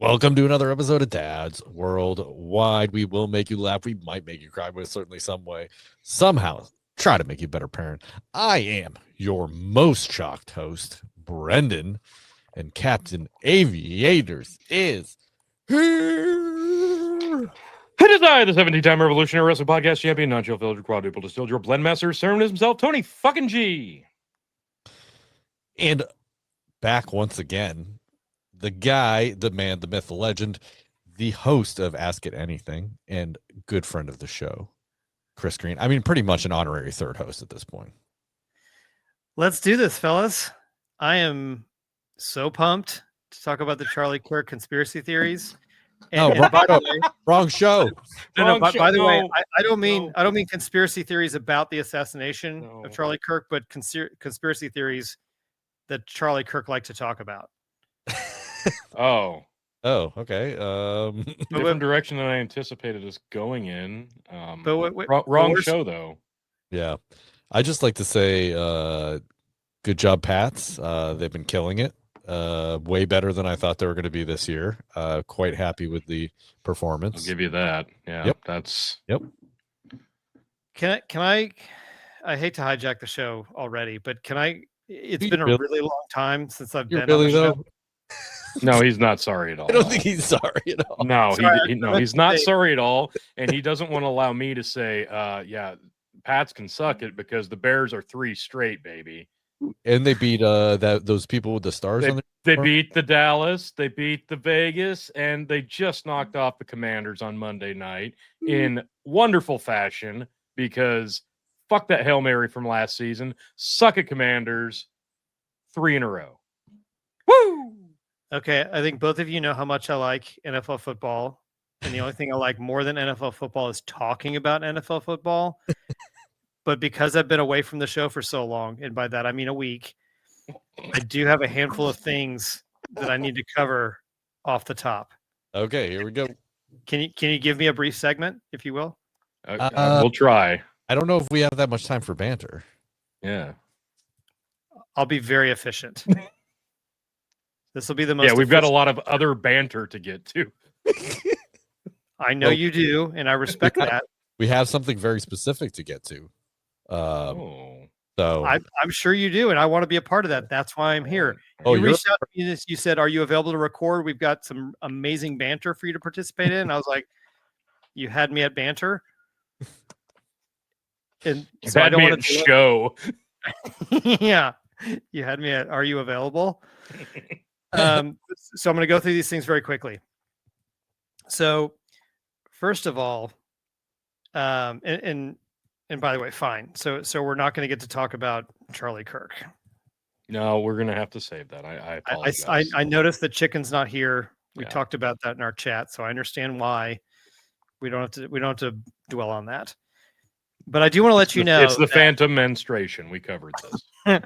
Welcome to another episode of Dad's Worldwide. We will make you laugh. We might make you cry, but certainly some way, somehow, try to make you a better parent. I am your most shocked host, Brendan, and Captain Aviators is here. It is I, the 17-time Revolutionary Wrestling Podcast Champion, non-chill filtered quadruple distilled, your blend master, sermon himself, Tony fucking G. And back once again, the guy, the man, the myth, the legend, the host of Ask It Anything and good friend of the show, Chris Green. I mean, pretty much an honorary third host at this point. Let's do this, fellas. I am so pumped to talk about the Charlie Kirk conspiracy theories. And, wrong show. By the way, I don't mean conspiracy theories about the assassination of Charlie Kirk, but conspiracy theories that Charlie Kirk liked to talk about. Oh, okay. Different direction than I anticipated us going in. But wrong show though. Yeah, I just like to say, good job, Pats. They've been killing it. Way better than I thought they were going to be this year. Quite happy with the performance. I'll give you that. Yeah, Yep. That's. Yep. Can I? I hate to hijack the show already, but can I? It's been a Really? really long time since I've You're been Billy, on the show. though? No, he's not sorry at all. I don't think he's sorry at all. No, Sorry, he's not sorry at all, and he doesn't want to allow me to say, yeah, Pats can suck it because the Bears are 3 straight, baby. And they beat those people with the stars on They beat the Dallas, they beat the Vegas, and they just knocked off the Commanders on Monday night in wonderful fashion because fuck that Hail Mary from last season. Suck it, Commanders. 3 in a row. Woo! Okay, I think both of you know how much I like NFL football, and the only thing I like more than NFL football is talking about NFL football. But because I've been away from the show for so long, and by that I mean a week, I do have a handful of things that I need to cover off the top. Okay, here we go. Can you give me a brief segment, if you will? We'll try. I don't know if we have that much time for banter. Yeah. I'll be very efficient. This will be the most. Yeah, we've got a lot of other banter to get to. I know you do, and I respect that. We have something very specific to get to. So I'm sure you do, and I want to be a part of that. That's why I'm here. Oh, you reached out to me. You said, "Are you available to record? We've got some amazing banter for you to participate in." And I was like, "You had me at banter." And You so had I don't me want at to show. Yeah, you had me at. Are you available? So I'm going to go through these things very quickly. So, first of all, and by the way, fine. So we're not going to get to talk about Charlie Kirk. No, we're going to have to save that. I apologize. I noticed that Chicken's not here. We talked about that in our chat, so I understand why. We don't have to dwell on that. But I do want to let you know it's the phantom menstruation. We covered this.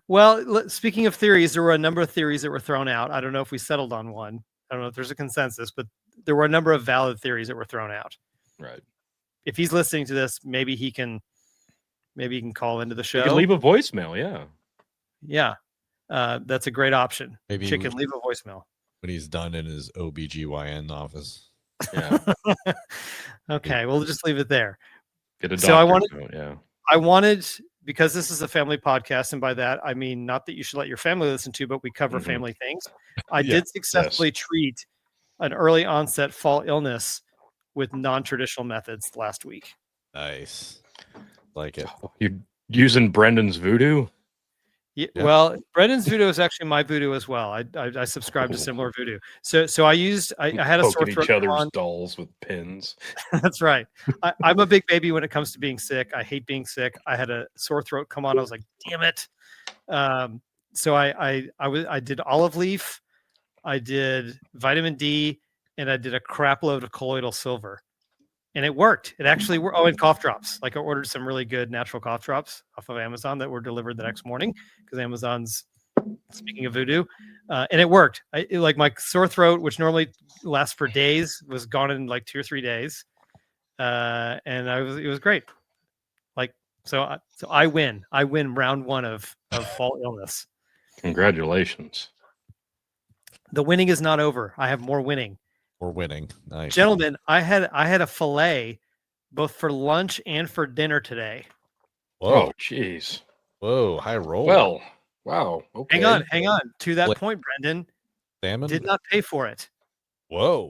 Well, speaking of theories, there were a number of theories that were thrown out. I don't know if we settled on one. I don't know if there's a consensus, but there were a number of valid theories that were thrown out. Right. If he's listening to this, maybe he can call into the show. You can leave a voicemail, yeah. Yeah. That's a great option. Maybe Chicken, leave a voicemail. When he's done in his OBGYN office. Yeah. Okay, we'll just leave it there. Get a doctor. So I wanted, because this is a family podcast, and by that I mean not that you should let your family listen to, but we cover family things. I did successfully treat an early onset fall illness with non-traditional methods last week. Nice. Like it. You're using Brendan's voodoo? Yeah. Well, Brendan's voodoo is actually my voodoo as well. I subscribe to similar voodoo. So I had a sore throat. Each other's dolls with pins. That's right. I'm a big baby when it comes to being sick. I hate being sick. I had a sore throat come on. I was like, damn it. So I did olive leaf, I did vitamin D, and I did a crap load of colloidal silver. And it worked. It actually worked. Oh, and cough drops. Like I ordered some really good natural cough drops off of Amazon that were delivered the next morning because Amazon's, speaking of voodoo, and it worked. Like my sore throat, which normally lasts for days, was gone in like 2 or 3 days, and it was great. Like so I win. I win round 1 of fall illness. Congratulations. The winning is not over. I have more winning. We're winning. Nice. Gentlemen, I had a fillet both for lunch and for dinner today. Whoa. Oh, jeez. Whoa. High roll. Well, wow. Okay. Hang on. To that Like- point, Brendan Salmon. did not pay for it. Whoa.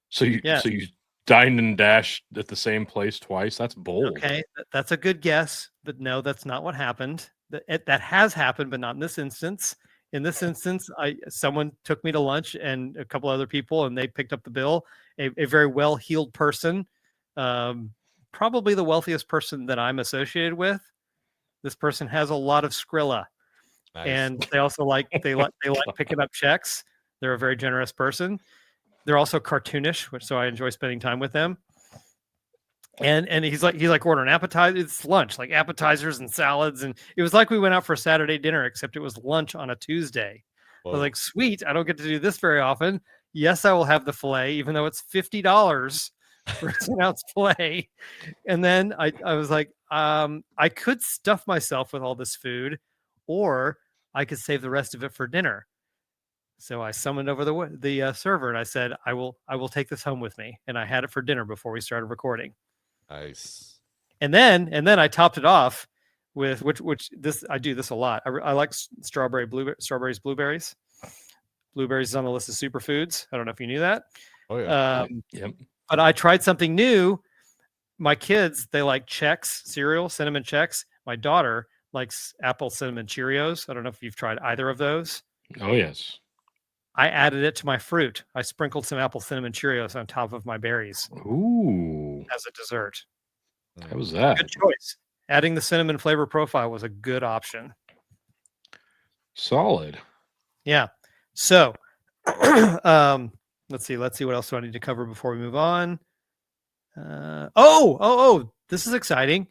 So you Yeah. so you dined and dashed at the same place twice? That's bold. Okay, that's a good guess, but no, that's not what happened. That has happened, but not in this instance. In this instance, someone took me to lunch and a couple other people, and they picked up the bill. A very well-heeled person, probably the wealthiest person that I'm associated with. This person has a lot of Skrilla, Nice. and they also like picking up checks. They're a very generous person. They're also cartoonish, so I enjoy spending time with them. And he's like ordering appetizers. It's lunch, like appetizers and salads, and it was like we went out for a Saturday dinner, except it was lunch on a Tuesday. I was Whoa. like, sweet, I don't get to do this very often. Yes, I will have the fillet, even though it's $50 for a 10-ounce fillet. And then I was like, I could stuff myself with all this food, or I could save the rest of it for dinner. So I summoned over the server and I said, I will take this home with me. And I had it for dinner before we started recording. Nice. And then I topped it off with which this I do this a lot. I like strawberries, blueberries. Blueberries is on the list of superfoods. I don't know if you knew that. Oh yeah. Yep. But I tried something new. My kids, they like Chex cereal, cinnamon Chex. My daughter likes apple cinnamon Cheerios. I don't know if you've tried either of those. Oh yes. I added it to my fruit. I sprinkled some apple cinnamon Cheerios on top of my berries Ooh. as a dessert. How was that? Good choice. Adding the cinnamon flavor profile was a good option. Solid. Yeah. So, let's see what else do I need to cover before we move on. This is exciting.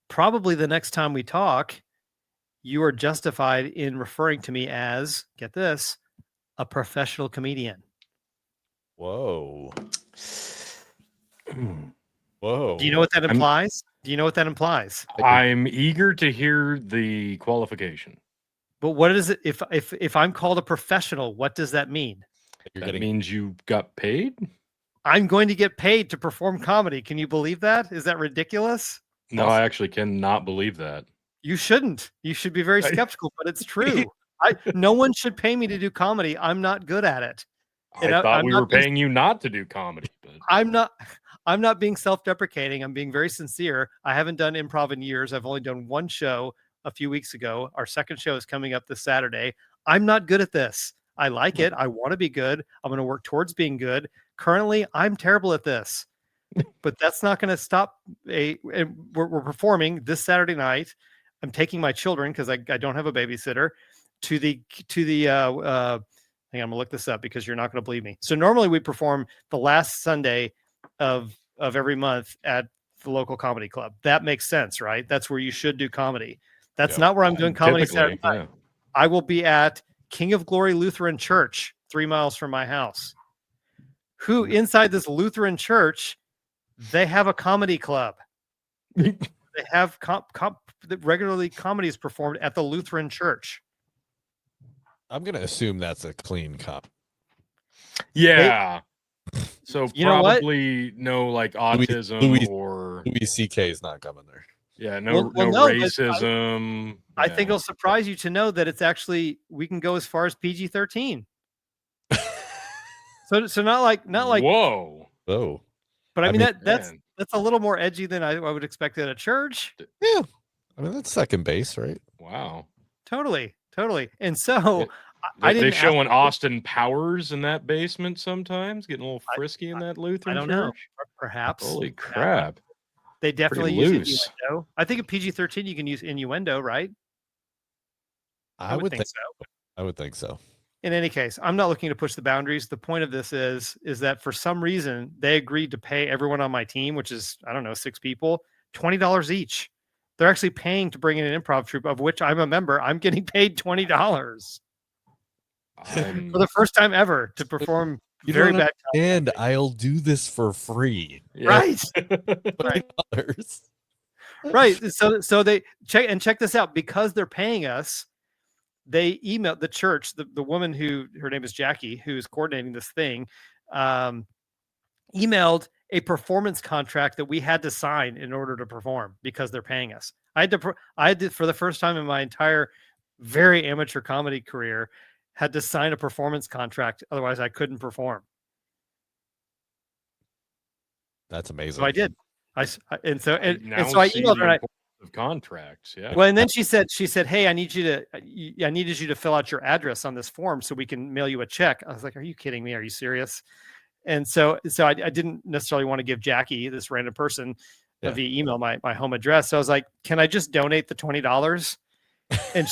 Probably the next time we talk, you are justified in referring to me as, get this, a professional comedian. Whoa. Whoa. Do you know what that implies? Do you know what that implies? I'm eager to hear the qualification. But what is it if I'm called a professional, what does that mean? You're That getting means you got paid? I'm going to get paid to perform comedy. Can you believe that? Is that ridiculous? No, I actually cannot believe that. You shouldn't. You should be very skeptical, but it's true. No one should pay me to do comedy. I'm not good at it. I And thought I'm we not were being- paying you not to do comedy, but I'm not being self-deprecating. I'm being very sincere. I haven't done improv in years. I've only done one show a few weeks ago. Our second show is coming up this Saturday. I'm not good at this. I like it. I want to be good. I'm going to work towards being good. Currently, I'm terrible at this. But that's not going to stop. We're performing this Saturday night. I'm taking my children because I don't have a babysitter to the hang on, I'm gonna look this up because you're not going to believe me. So normally we perform the last Sunday of every month at the local comedy club. That makes sense, right? That's where you should do comedy. That's not where I'm doing comedy typically, Saturday night. I will be at King of Glory Lutheran Church, 3 miles from my house. Who inside this Lutheran church, they have a comedy club. They have regularly comedy is performed at the Lutheran church. I'm gonna assume that's a clean cup. Yeah. So You know what? probably no like autism Louis- or Louis C.K. is not coming there. yeah, no Well, no no, but racism. I think Yeah. it'll surprise you to know that it's actually we can go as far as PG-13. So not like Whoa. Oh, but I I mean mean, that's Man. a little more edgy than I would expect at a church. yeah. I mean that's second base, right? Wow. Totally. And so They didn't showing ask- Austin Powers in that basement sometimes, getting a little frisky in that I Lutheran don't know. church. Perhaps Holy crap. they definitely Pretty use loose. innuendo. I think at PG-13 you can use innuendo, right? I would think so. I would think so. In any case, I'm not looking to push the boundaries. The point of this is that for some reason they agreed to pay everyone on my team, which is, I don't know, 6 people, $20 each. They're actually paying to bring in an improv troupe of which I'm a member. I'm getting paid $20 I'm- for the first time ever to perform You very don't bad. And I'll do this for free. yeah. Right. $20. Right. So they check this out, because they're paying us. they emailed the church, the woman who, her name is Jackie, who's coordinating this thing, emailed a performance contract that we had to sign in order to perform because they're paying us. I had to, for the first time in my entire very amateur comedy career, had to sign a performance contract. Otherwise I couldn't perform. That's amazing. So I did. And so I see emailed the her. importance of contracts. Yeah. Well, and then she said, hey, I needed you to fill out your address on this form so we can mail you a check. I was like, are you kidding me? Are you serious? And so I didn't necessarily want to give Jackie, this random person, via email my home address. So I was like, can I just donate the $20? And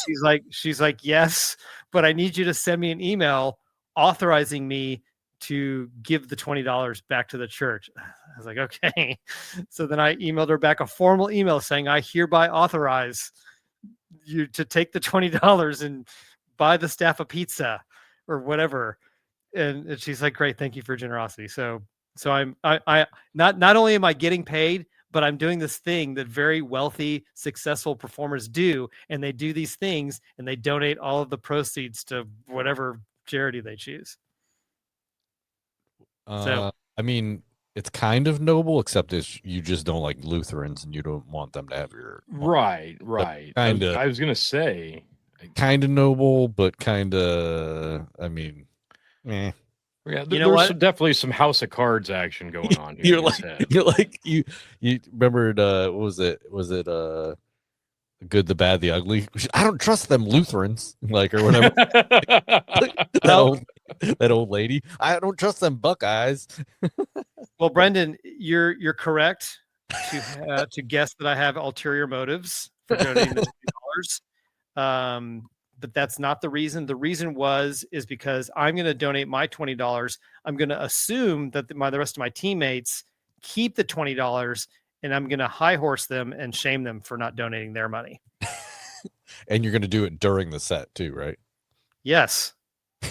she's like, yes, but I need you to send me an email authorizing me to give the $20 back to the church. I was like, okay. So then I emailed her back a formal email saying, I hereby authorize you to take the $20 and buy the staff a pizza or whatever. And she's like, great, thank you for your generosity. So I not only am I getting paid, but I'm doing this thing that very wealthy, successful performers do. And they do these things and they donate all of the proceeds to whatever charity they choose. I mean, it's kind of noble, except you just don't like Lutherans and you don't want them to have your right. Kind of. I was gonna say, kind of noble, but kind of. I mean, eh. Yeah, you know what? Definitely some House of Cards action going on here. You're like you remembered what was it? Was it Good, the Bad, the Ugly? I don't trust them Lutherans, like, or whatever. that old lady. I don't trust them Buckeyes. Well, Brendan, you're correct to guess that I have ulterior motives for donating the $20. But that's not the reason. The reason is because I'm going to donate my $20. I'm going to assume that the rest of my teammates keep the $20, and I'm going to high horse them and shame them for not donating their money. And you're going to do it during the set too, right? Yes.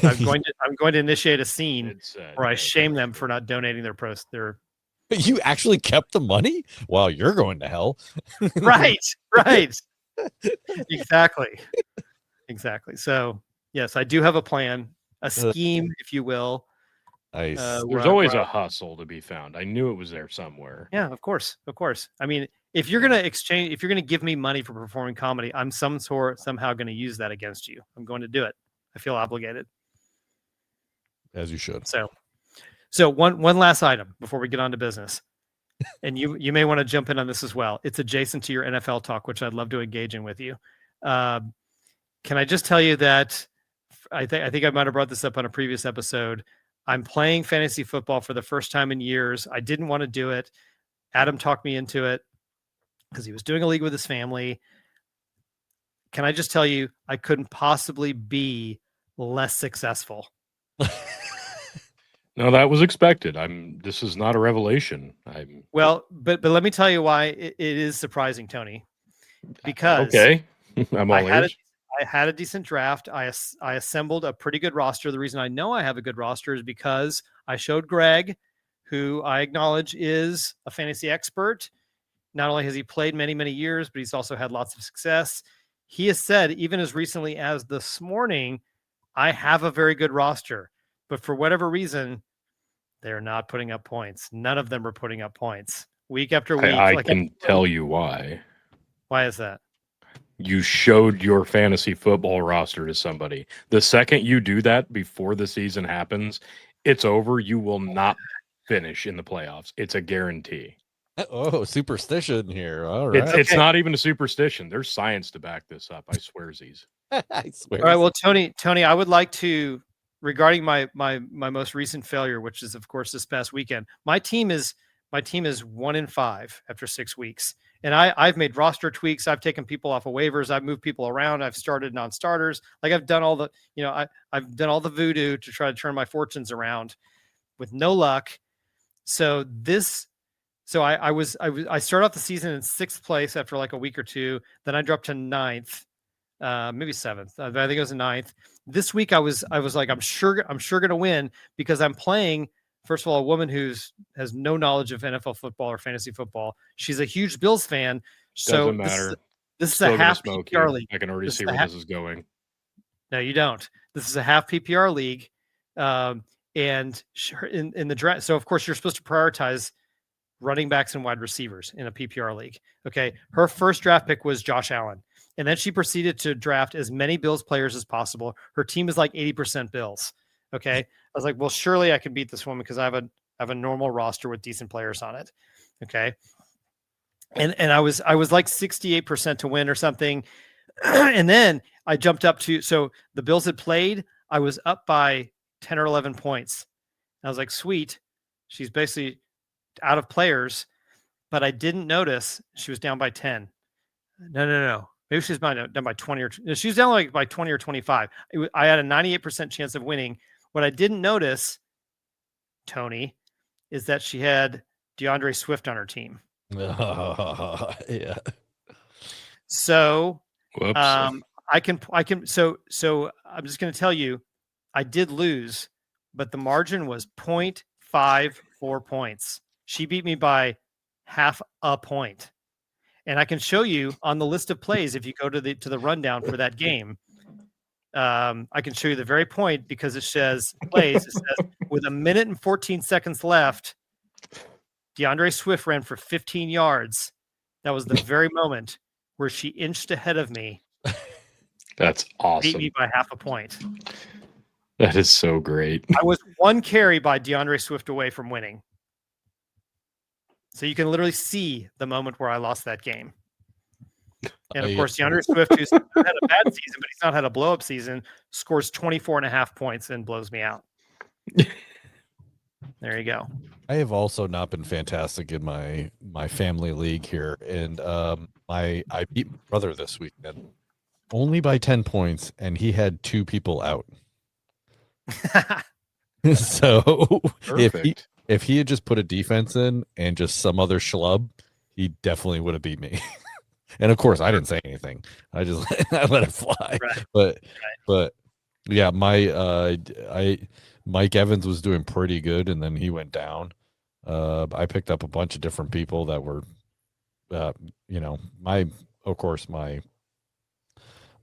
I'm going to initiate a scene where I shame them for not donating their But you actually kept the money while you're going to hell. Right. Exactly. So yes, I do have a plan, a scheme, if you will. Nice. There's always a hustle to be found. I knew it was there somewhere. Yeah, of course. I mean, if you're going to give me money for performing comedy, I'm somehow going to use that against you. I'm going to do it. I feel obligated. As you should. So one last item before we get on to business. And you may want to jump in on this as well. It's adjacent to your NFL talk, which I'd love to engage in with you. Can I just tell you that I think I might have brought this up on a previous episode. I'm playing fantasy football for the first time in years. I didn't want to do it. Adam talked me into it because he was doing a league with his family. Can I just tell you, I couldn't possibly be less successful. No, that was expected. This is not a revelation. Well, but let me tell you why it is surprising, Tony. Because okay. I'm all ears. I had a decent draft. I assembled a pretty good roster. The reason I know I have a good roster is because I showed Greg, who I acknowledge is a fantasy expert. Not only has he played many, many years, but he's also had lots of success. He has said, even as recently as this morning, I have a very good roster. But for whatever reason, they're not putting up points. None of them are putting up points. Week after week. I can tell you why. Why is that? You showed your fantasy football roster to somebody. The second you do that before the season happens, it's over. You will not finish in the playoffs. It's a guarantee. Oh, superstition here. All right. It's not even a superstition. There's science to back this up. I swear, Z's. I swear. All right. Well, Tony, I would like to, regarding my most recent failure, which is of course this past weekend, my team is 1-5 after 6 weeks. And I've made roster tweaks. I've taken people off of waivers. I've moved people around. I've started non-starters. Like I've done all the, I've done all the voodoo to try to turn my fortunes around with no luck. So I started off the season in 6th place after like a week or two. Then I dropped to 9th, maybe 7th. I think it was 9th. This week I was like, I'm sure going to win because I'm playing, first of all, a woman has no knowledge of NFL football or fantasy football. She's a huge Bills fan. So doesn't matter. This is a half PPR league. I can already see where this is going. No, you don't. This is a half PPR league, and in the draft. So of course you're supposed to prioritize running backs and wide receivers in a PPR league. Okay, her first draft pick was Josh Allen, and then she proceeded to draft as many Bills players as possible. Her team is like 80% Bills. Okay, I was like, well, surely I can beat this woman because I have a normal roster with decent players on it. Okay, and I was like 68% to win or something. And then I jumped up to, so the Bills had played, I was up by 10 or 11 points. I was like, sweet. She's basically out of players, but I didn't notice she was down by 10. No. Maybe she's down by 20 or she's down like by 20 or 25. I had a 98% chance of winning. What I didn't notice, Tony, is that she had DeAndre Swift on her team. Yeah. So Whoops. I can so I'm just going to tell you, I did lose, but the margin was 0.54 points. She beat me by half a point. And I can show you on the list of plays, if you go to the rundown for that game, I can show you the very point because it says plays. It says with 1 minute and 14 seconds left, DeAndre Swift ran for 15 yards. That was the very moment where she inched ahead of me. That's Beat awesome. me by half a point. That is so great. I was one carry by DeAndre Swift away from winning. So you can literally see the moment where I lost that game. And of course, DeAndre Swift, who's had a bad season, but he's not had a blow-up season, scores 24.5 points and blows me out. There you go. I have also not been fantastic in my family league here, and I beat my brother this weekend only by 10 points, and he had 2 people out. So Perfect. if he had just put a defense in and just some other schlub, he definitely would have beat me. And of course, I didn't say anything. I just I let it fly. Right. But yeah, Mike Evans was doing pretty good, and then he went down. I picked up a bunch of different people that were,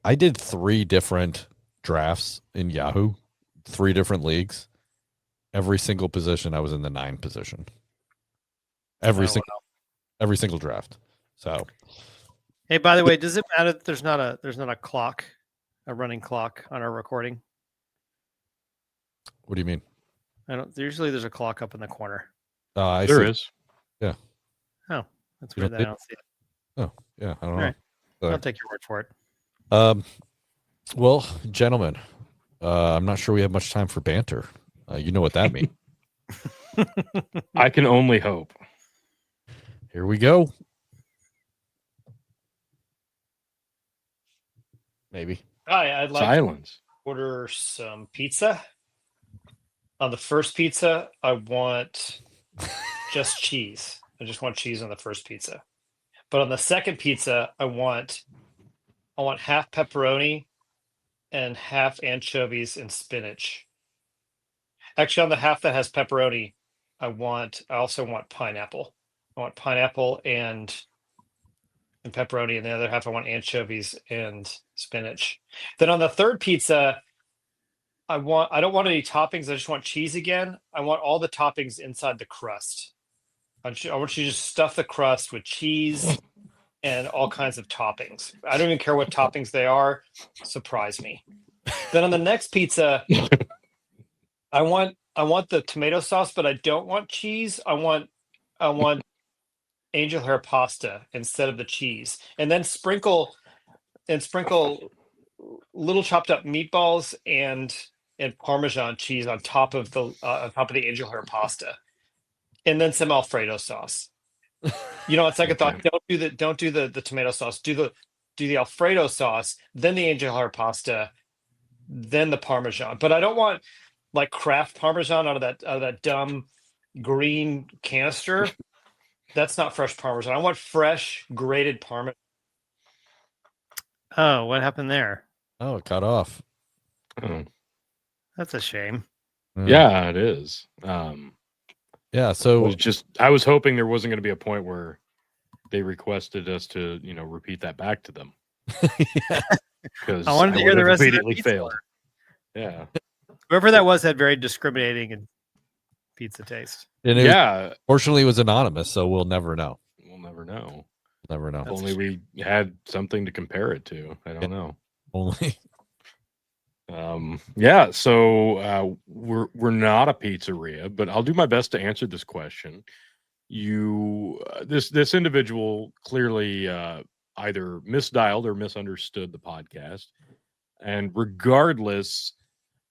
I did 3 different drafts in Yahoo, 3 different leagues. Every single position, I was in the 9 position. Every single draft. So, hey, by the way, does it matter that there's not a clock, a running clock on our recording? what do you mean? Usually there's a clock up in the corner. There is. Yeah. Oh, that's You weird don't that I don't see it. Oh, yeah. I don't All know. right. I'll take your word for it. Well, gentlemen, I'm not sure we have much time for banter. You know what that means. I can only hope. Here we go. Maybe. Hi, I'd like Silence. to order some pizza. On the first pizza, I want just cheese. I just want cheese on the first pizza. But on the second pizza, I want half pepperoni and half anchovies and spinach. Actually, on the half that has pepperoni, I also want pineapple. I want pineapple and pepperoni, and the other half I want anchovies and spinach. Then on the third pizza, I don't want any toppings. I just want cheese again. I want all the toppings inside the crust. I want you to just stuff the crust with cheese and all kinds of toppings. I don't even care what toppings they are. Surprise me. Then on the next pizza, I want the tomato sauce, but I don't want cheese. I want angel hair pasta instead of the cheese, and then sprinkle little chopped up meatballs and Parmesan cheese on top of the angel hair pasta, and then some Alfredo sauce. On second thought, don't do the tomato sauce. Do the Alfredo sauce, then the angel hair pasta, then the Parmesan. But I don't want like Kraft Parmesan out of that dumb green canister. That's not fresh Parmesan. I want fresh grated Parmesan. Oh, what happened there? Oh, it cut off. Oh. That's a shame. Yeah, it is. Yeah, so I was hoping there wasn't going to be a point where they requested us to, repeat that back to them. Yeah. because I wanted to hear the would've rest of that immediately pizza failed. order. Yeah. Whoever that was had very discriminating and pizza taste. And it was, Yeah. fortunately, it was anonymous, so we'll never know. We'll never know. Never know. If That's a only we had something to compare it to. I don't know. Only Yeah, so we're not a pizzeria, but I'll do my best to answer this question. This individual clearly either misdialed or misunderstood the podcast, and regardless,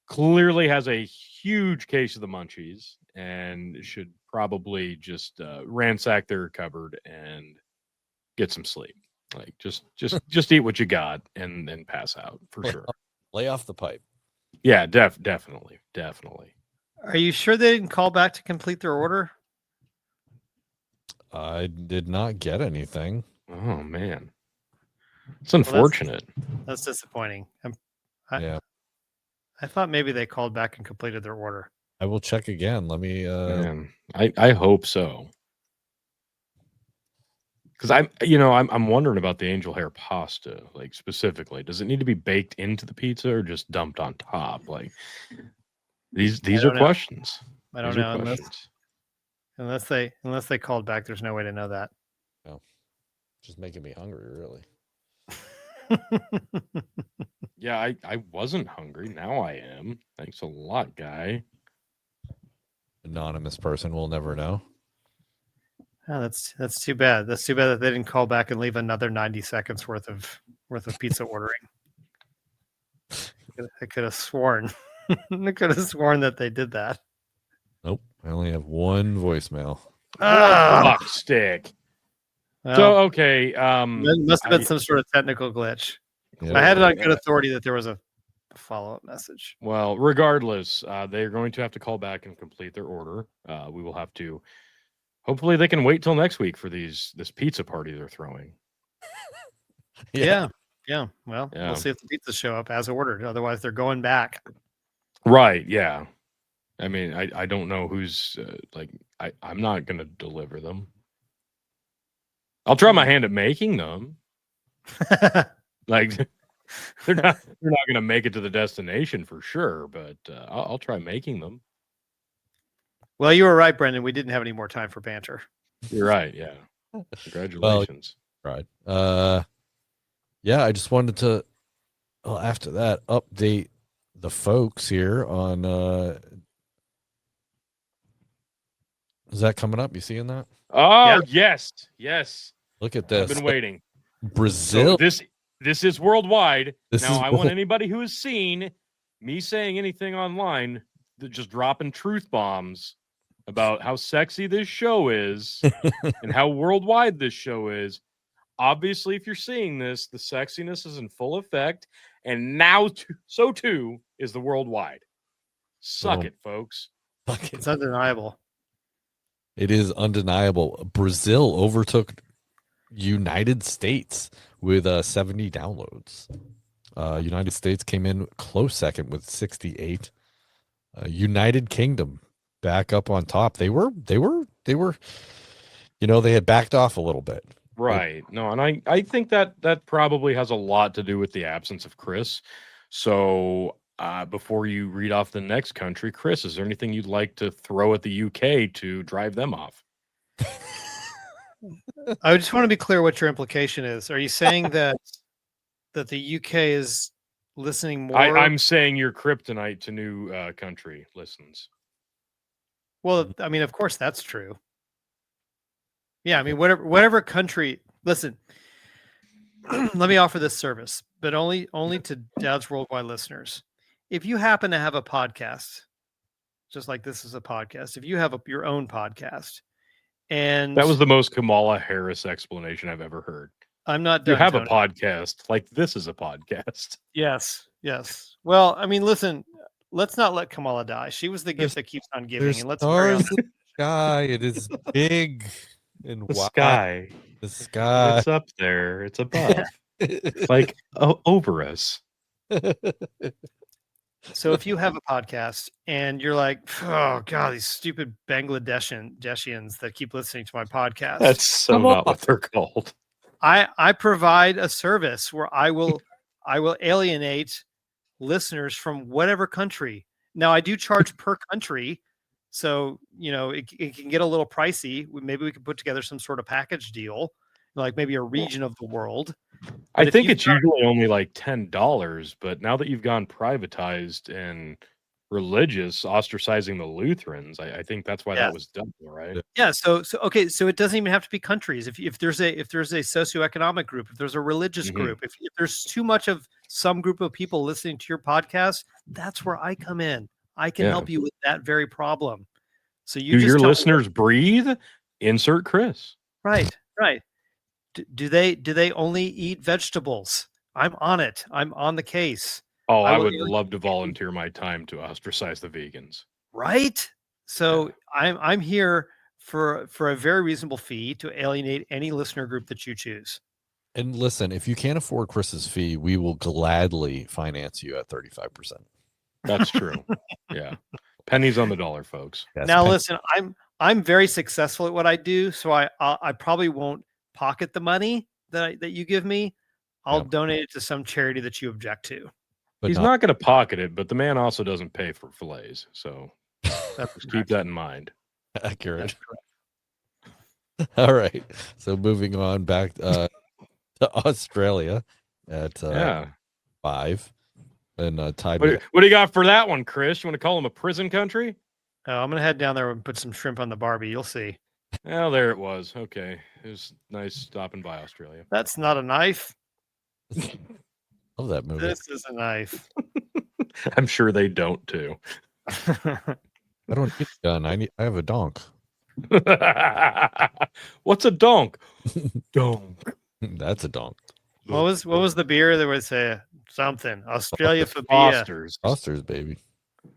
clearly has a huge case of the munchies and should probably just ransack their cupboard and get some sleep. Like just eat what you got and then pass out for sure. lay off the pipe. Yeah, definitely. Are you sure they didn't call back to complete their order? I did not get anything. Oh man, it's unfortunate. That's disappointing. Yeah, I thought maybe they called back and completed their order. I will check again. Let me. Man, I hope so. Because I'm wondering about the angel hair pasta, like specifically. Does it need to be baked into the pizza or just dumped on top? Like these are don't know. questions. I don't These know are questions. unless they called back. There's no way to know that. Just making me hungry, really. Yeah, I wasn't hungry. Now I am. Thanks a lot, guy. Anonymous person will never know. Oh, that's too bad. That's too bad that they didn't call back and leave another 90 seconds worth of pizza ordering. I could have sworn. I could have sworn that they did that. Nope. I only have one voicemail. Fuck stick. Well, So okay, there must have been some sort of technical glitch. Yep. I had it on good authority that there was a follow-up message. Well, regardless, they're going to have to call back and complete their order. We will have to. Hopefully, they can wait till next week for this pizza party they're throwing. Yeah. Well, Yeah. we'll see if the pizzas show up as ordered. Otherwise, they're going back. Right? Yeah. I mean, I don't know who's I'm not going to deliver them. I'll try my hand at making them. Like they're not going to make it to the destination for sure, but I'll try making them. Well, you were right, Brendan. We didn't have any more time for banter. You're right. Yeah. Congratulations. Right. Yeah, I just wanted to, well, after that, update the folks here on, is that coming up? You seeing that? Oh, yes. Look at I've this. been waiting. Brazil. So this is worldwide. This Now, is I world- want anybody who has seen me saying anything online that just dropping truth bombs about how sexy this show is and how worldwide this show is. Obviously, if you're seeing this, the sexiness is in full effect, and now so too is the worldwide. Suck Oh. it, folks. It's undeniable. It is undeniable. Brazil overtook United States with 70 downloads. United States came in close second with 68. United Kingdom back up on top. They were, they had backed off a little bit. Right. No, and I think that probably has a lot to do with the absence of Chris. So before you read off the next country, Chris, is there anything you'd like to throw at the UK to drive them off? I just want to be clear what your implication is. Are you saying that the UK is listening more? I'm saying your kryptonite to new country listens. Well, I mean, of course that's true. Yeah, I mean, whatever country. Listen, let me offer this service, but only to Dad's Worldwide listeners. If you happen to have a podcast, just like this is a podcast, if you have your own podcast, and That was the most Kamala Harris explanation I've ever heard. I'm not You done. have Tony. a podcast, like this is a podcast. Yes. Well, I mean, listen, let's not let Kamala die. She was the gift that keeps on giving, There's and let's carry on. stars in the sky. It is big and The wide. sky. The sky. It's up there. It's above. Like over us. So if you have a podcast and you're like, oh God, these stupid Bangladeshians that keep listening to my podcast, That's so Come not on. what they're called. I provide a service where I will I will alienate listeners from whatever country. Now I do charge per country, so it can get a little pricey. Maybe we could put together some sort of package deal, like maybe a region of the world. I But if think you've it's usually only like $10, but now that you've gone privatized and religious, ostracizing the Lutherans, I think that's why Yeah. that was done, right? Yeah, so okay, so it doesn't even have to be countries. If there's a socioeconomic group, if there's a religious Mhm. group, if there's too much of some group of people listening to your podcast, that's where I come in. I can Yeah. help you with that very problem. So you Do just your tell me listeners breathe? Insert Chris. right, right. Do they only eat vegetables? I'm on it. I'm on the case. Oh, I I will would alienate love to any- volunteer my time to ostracize the vegans. Right? So I'm here for a very reasonable fee to alienate any listener group that you choose. And listen, if you can't afford Chris's fee, we will gladly finance you at 35%. That's true. Yeah. Pennies on the dollar, folks. Yes, Now pen- listen, I'm very successful at what I do, so I probably won't pocket the money that you give me. I'll Yep. donate it to some charity that you object to. but He's not going to pocket it, but the man also doesn't pay for fillets. So That's just keep that in mind. accurate. All right. So moving on back to Australia at Yeah. 5 and tied What, with what do you got for that one, Chris? You want to call him a prison country? I'm gonna head down there and put some shrimp on the Barbie. You'll see. Oh, there it was. Okay. It was nice stopping by Australia. That's not a knife. love that movie. This is a knife. I'm sure they don't too. I don't need a gun. I have a donk. What's a donk? Donk. That's a donk. what was the beer that would say something? Australia phobia. Foster's. Foster's, baby.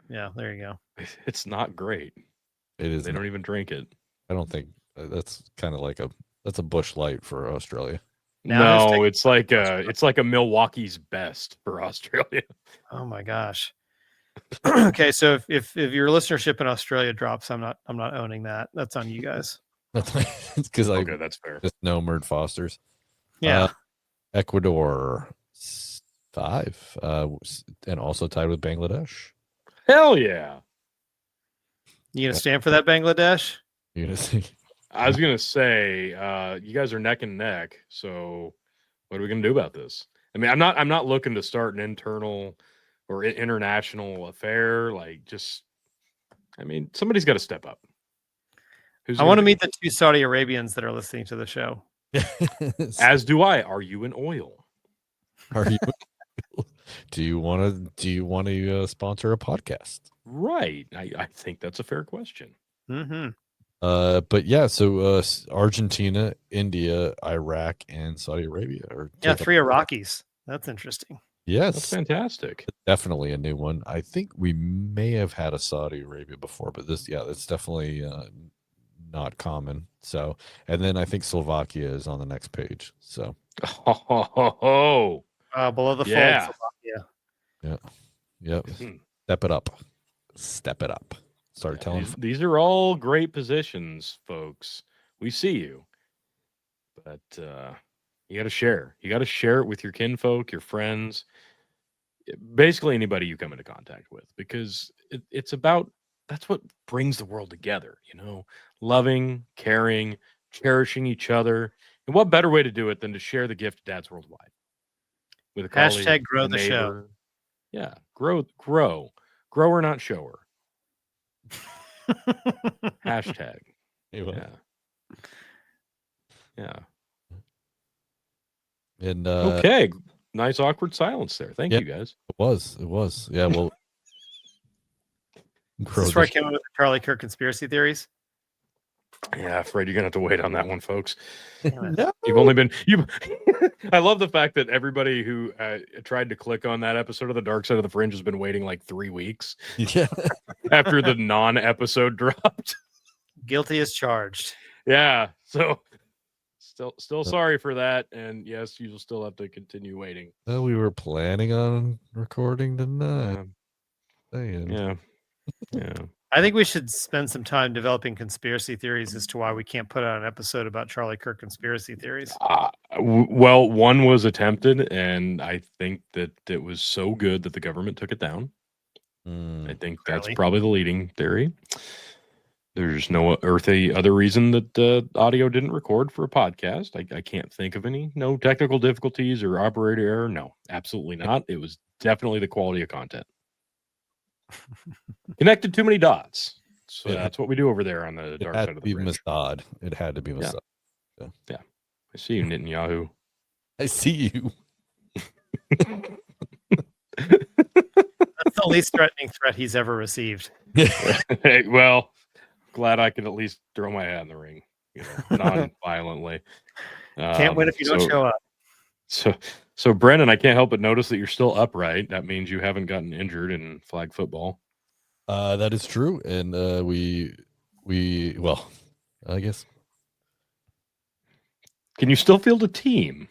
Yeah, there you go. It's not great. It is. They don't even drink it. I don't think that's kind of like that's a Bush Light for Australia. Now No, it's like a Milwaukee's best for Australia. Oh my gosh. Okay, so if your listenership in Australia drops, I'm not owning that. That's on you guys. Because I Okay, that's fair. just know Merd Foster's. Yeah. Ecuador 5, and also tied with Bangladesh. Hell yeah. You gonna stand for that, Bangladesh? You're gonna see. I was gonna say, you guys are neck and neck. So what are we gonna do about this? I mean, I'm not looking to start an internal or international affair. Like, somebody's got to step up. Who's I want to gonna meet the 2 Saudi Arabians that are listening to the show. As do I. Are you in oil? Are you? Do you want to sponsor a podcast? Right. I think that's a fair question. Mm-hmm. But yeah, so Argentina, India, Iraq, and Saudi Arabia are Yeah, taking- 3 Iraqis. That's interesting. That's Yes, fantastic. definitely a new one. I think we may have had a Saudi Arabia before, but that's definitely not common. So, and then I think Slovakia is on the next page. So, Oh, Below the Yeah. fold. yep, Mhm. step it up, step it up. Start telling. these are all great positions, folks. We see you, but you got to share. You got to share it with your kinfolk, your friends, basically anybody you come into contact with, because it's about that's what brings the world together. Loving, caring, cherishing each other, and what better way to do it than to share the gift of Dads Worldwide with a colleague, Hashtag grow a the show. neighbor. Yeah, grower, not shower. Hashtag. Anyway, Yeah. and Okay. Nice awkward silence there. Thank Yeah. you guys. it was. Yeah, well, Is this where I came up with the Charlie Kirk conspiracy theories? Yeah, afraid you're gonna have to wait on that one, folks. Damn it. No. You've only been you. I love the fact that everybody who tried to click on that episode of the Dark Side of the Fringe has been waiting like 3 weeks Yeah. after the non-episode dropped. Guilty as charged. Yeah, so still sorry for that, and yes, you'll still have to continue waiting. Well, we were planning on recording tonight. Um, Saying. yeah. I think we should spend some time developing conspiracy theories as to why we can't put out an episode about Charlie Kirk conspiracy theories. Well, one was attempted, and I think that it was so good that the government took it down. I think that's Really? probably the leading theory. There's no earthly other reason that the audio didn't record for a podcast. I can't think of any. No technical difficulties or operator error. No, absolutely not. It was definitely the quality of content. Connected too many dots. So It- that's what we do over there on the It dark had side to of the be bridge. Mossad. It had to be Yeah. Mossad. I see you, Netanyahu. I see you. That's the least threatening threat he's ever received. Hey, well, glad I could at least throw my hat in the ring, non-violently. Can't win if you don't show up. So Brennan, I can't help but notice that you're still upright. That means you haven't gotten injured in flag football. That is true, and we well, I guess Can you still field a team?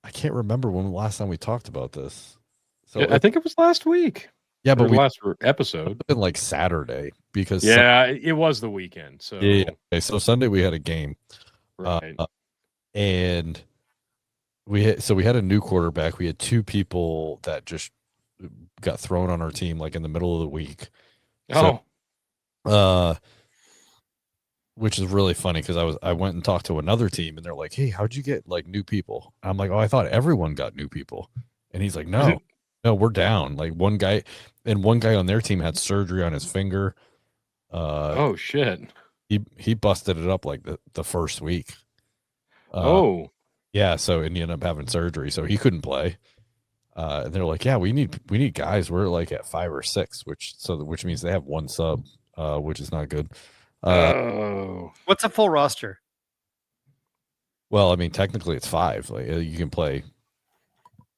I can't remember when the last time we talked about this. So I think it was last week. yeah, But but we last episode. been like Saturday because Yeah, it was the weekend. So yeah. Okay, so Sunday we had a game, right. and we had a new quarterback. We had two people that just got thrown on our team like in the middle of the week. Oh, Which is really funny because I went and talked to another team and they're like, "Hey, how'd you get like new people?" I'm like, "Oh, I thought everyone got new people," and he's like, "No, we're down." Like one guy on their team had surgery on his finger. oh shit. He busted it up like the first week. Oh, Yeah, so and he ended up having surgery, so he couldn't play. And they're like, "Yeah, we need guys. We're like at 5 or 6, which means they have one sub, which is not good." oh, What's a full roster? Well, I mean, technically it's 5. Like you can play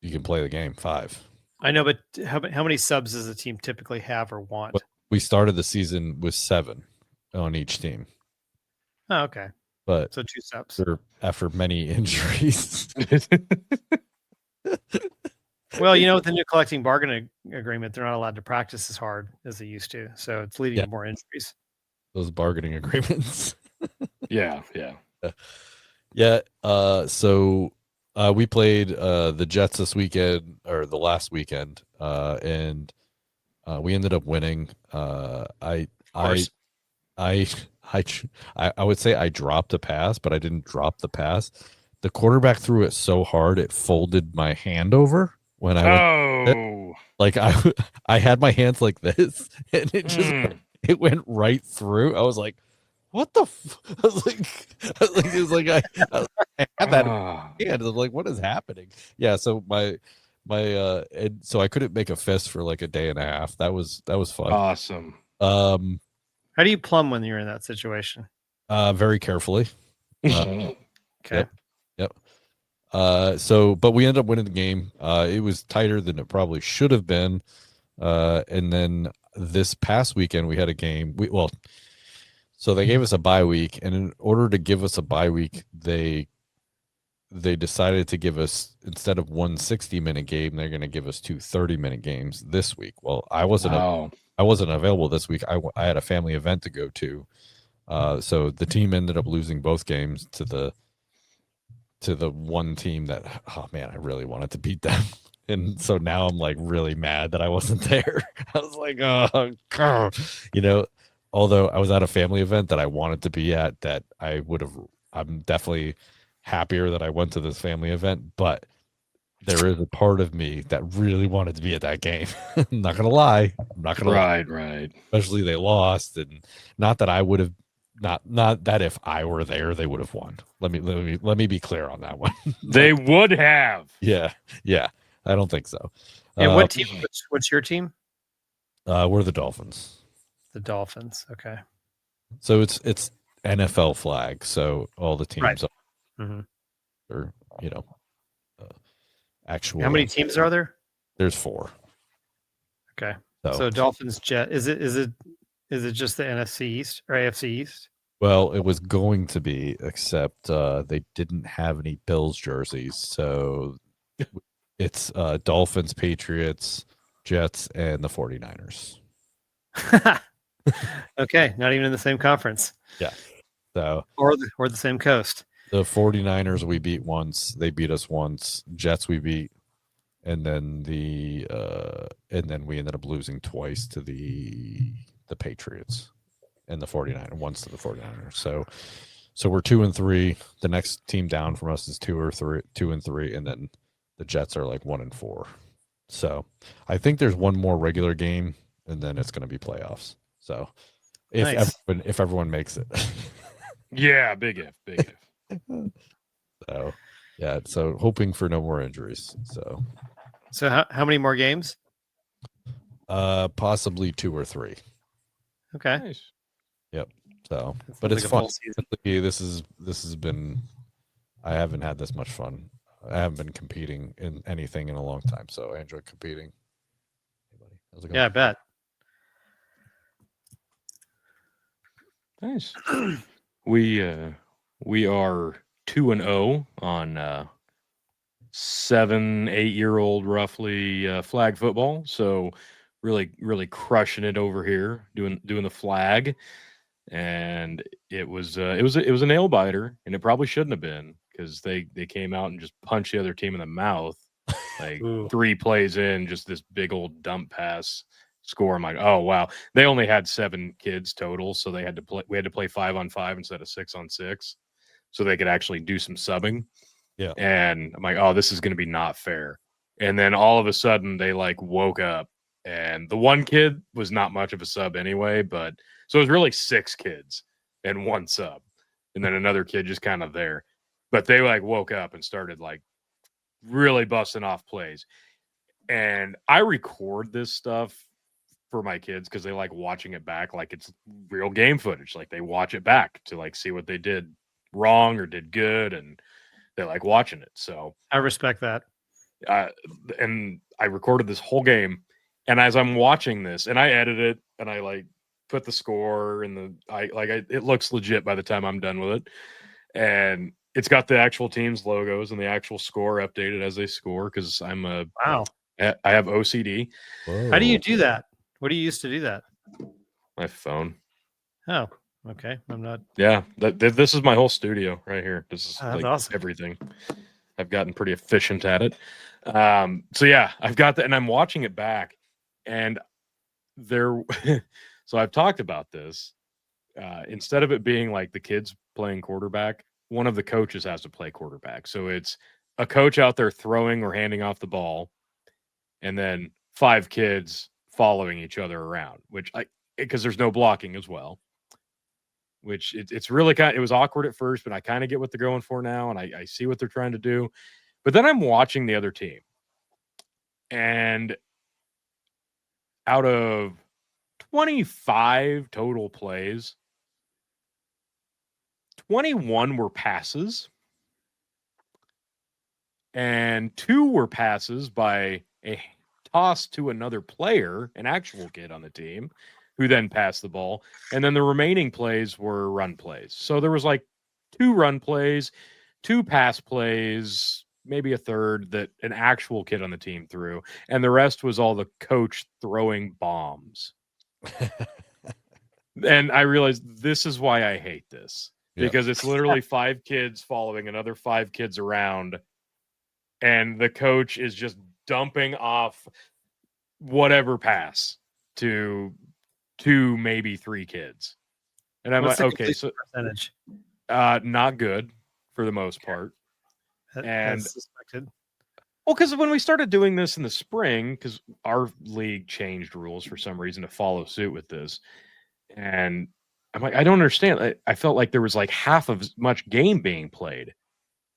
the game 5. I know, but how many subs does a team typically have or want? Well, we started the season with 7 on each team, Oh, okay. but So 2 subs. after many injuries, Well, with the new collecting bargaining agreement, they're not allowed to practice as hard as they used to. So it's leading Yeah. to more injuries. those bargaining agreements. yeah. Yeah. So we played the Jets this weekend or the last weekend, and we ended up winning. I would say I dropped a pass, but I didn't drop the pass. The quarterback threw it so hard it folded my hand over when I went. Oh, Like I had my hands like this, and it just it went right through. I was like, "What the?" I was like, I had that Ah. hand. I was like, "What is happening?" Yeah. So my and so I couldn't make a fist for like a day and a half. That was fun. Awesome. How do you plumb when you're in that situation? Very carefully. Okay. Yep. But we ended up winning the game. It was tighter than it probably should have been. And then this past weekend we had a game. So they gave us a bye week, and in order to give us a bye week, they decided to give us, instead of one 60-minute game, they're going to give us 2 30-minute games this week. Well, I wasn't available this week. I had a family event to go to. So the team ended up losing both games to the one team that, oh man, I really wanted to beat them. And so now I'm like really mad that I wasn't there. I was like, oh, God. Although I was at a family event that I wanted to be at, that I'm definitely happier that I went to this family event, but there is a part of me that really wanted to be at that game. I'm not gonna lie. Right. Especially they lost, and not that I would have not that if I were there they would have won. Let me be clear on that one. They would have. Yeah. I don't think so. And what team? What's your team? We're the Dolphins. The Dolphins. Okay. So it's NFL flag. So all the teams Right. are actual. How many teams are there? There's 4. Okay. So Dolphins, Jet. Is it just the NFC East or AFC East? Well, it was going to be, except they didn't have any Bills jerseys, so it's Dolphins, Patriots, Jets, and the 49ers. Okay, not even in the same conference. So Or the same coast. The 49ers we beat once. They beat us once. Jets we beat. And then we ended up losing twice to the Patriots and the 49ers, once to the 49ers. So we're 2-3. The next team down from us is 2-3, and then the Jets are like 1-4. So I think there's one more regular game, and then it's going to be playoffs. So if everyone makes it. Yeah, big if. So yeah, so hoping for no more injuries. So how many more games? Possibly 2 or 3. Okay. Nice. So, That but sounds it's like a fun. full season. This has been. I haven't had this much fun. I haven't been competing in anything in a long time, so I enjoy competing. How's it going? Yeah, I bet. Nice. We are 2-0 on 7-8-year-old roughly flag football. So really crushing it over here doing the flag. And it was a nail biter, and it probably shouldn't have been, because they came out and just punched the other team in the mouth like Ooh. 3 plays in, just this big old dump pass score. I'm like, oh wow. They only had 7 kids total, so we had to play 5-on-5 instead of 6-on-6, so they could actually do some subbing. Yeah. And I'm like, oh, this is going to be not fair. And then all of a sudden they like woke up, and the one kid was not much of a sub anyway, but so it was really 6 kids and 1 sub, and then another kid just kind of there. But they like woke up and started like really busting off plays. And I record this stuff for my kids because they like watching it back like it's real game footage. Like they watch it back to like see what they did wrong or did good, and they like watching it. So I respect that. and I recorded this whole game, and as I'm watching this, and I edit it, and I like put the score and it looks legit by the time I'm done with it, and it's got the actual team's logos and the actual score updated as they score, because I have OCD. How do you do that? What do you use to do that? My phone. Oh, okay. I'm not. Yeah, this is my whole studio right here. This is That's like awesome. everything. I've gotten pretty efficient at it. So yeah, I've got that, and I'm watching it back, and there. So I've talked about this. Instead of it being like the kids playing quarterback, one of the coaches has to play quarterback. So it's a coach out there throwing or handing off the ball, and then 5 kids following each other around, because there's no blocking as well. Which it's really it was awkward at first, but I kind of get what they're going for now, and I see what they're trying to do. But then I'm watching the other team, and out of 25 total plays, 21 were passes, and 2 were passes by a toss to another player, an actual kid on the team, who then passed the ball. And then the remaining plays were run plays. So there was like 2 run plays, 2 pass plays, maybe a third that an actual kid on the team threw. And the rest was all the coach throwing bombs. And I realized this is why I hate this. Because it's literally 5 kids following another 5 kids around. And the coach is just dumping off whatever pass to 2, maybe 3 kids. And I'm What's like, the okay, so percentage? not good for the most part. And suspected. Well, because when we started doing this in the spring, because our league changed rules for some reason to follow suit with this, and I'm like, I don't understand. I felt like there was like half of as much game being played.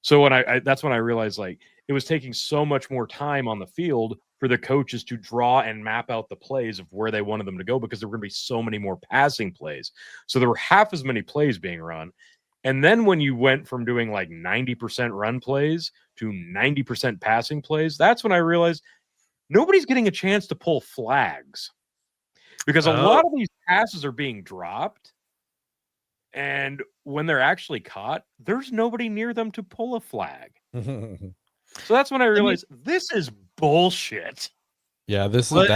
So when that's when I realized like it was taking so much more time on the field for the coaches to draw and map out the plays of where they wanted them to go, because there were going to be so many more passing plays. So there were half as many plays being run. And then when you went from doing like 90% run plays to 90% passing plays, that's when I realized nobody's getting a chance to pull flags, because a lot of these passes are being dropped. And when they're actually caught, there's nobody near them to pull a flag. So that's when I realized this is bullshit. Yeah, this is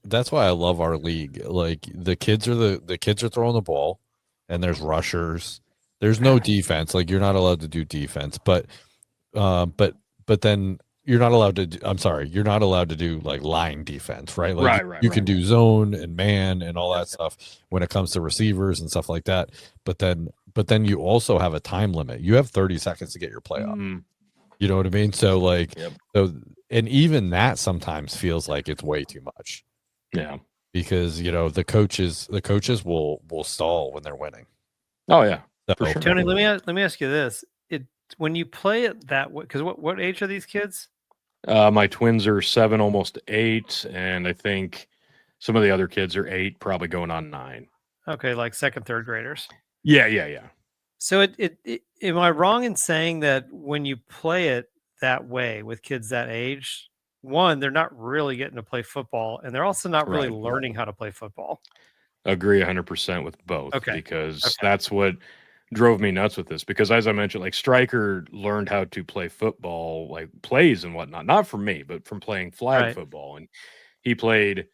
that's why I love our league. Like the kids are throwing the ball, and there's rushers, There's no defense. Like you're not allowed to do defense, but then you're not allowed to. I'm sorry, you're not allowed to do like line defense, right? Like Right. you can do zone and man and all that stuff when it comes to receivers and stuff like that. But then you also have a time limit. You have 30 seconds to get your play up. Mm, You know what I mean? So like, Yep. and even that sometimes feels like it's way too much yeah. because the coaches will stall when they're winning. Oh yeah. So, For sure. Tony, let me ask you this: when you play it that way, because what age are these kids? My twins are 7, almost 8, and I think some of the other kids are 8, probably going on 9. Okay, like second, third graders. Yeah. So am I wrong in saying that when you play it that way with kids that age, one, they're not really getting to play football, and they're also not really Right. learning how to play football. Agree 100% with both Okay. because that's what drove me nuts with this. Because as I mentioned, like Stryker learned how to play football, like plays and whatnot, not from me, but from playing flag Right. football. And he played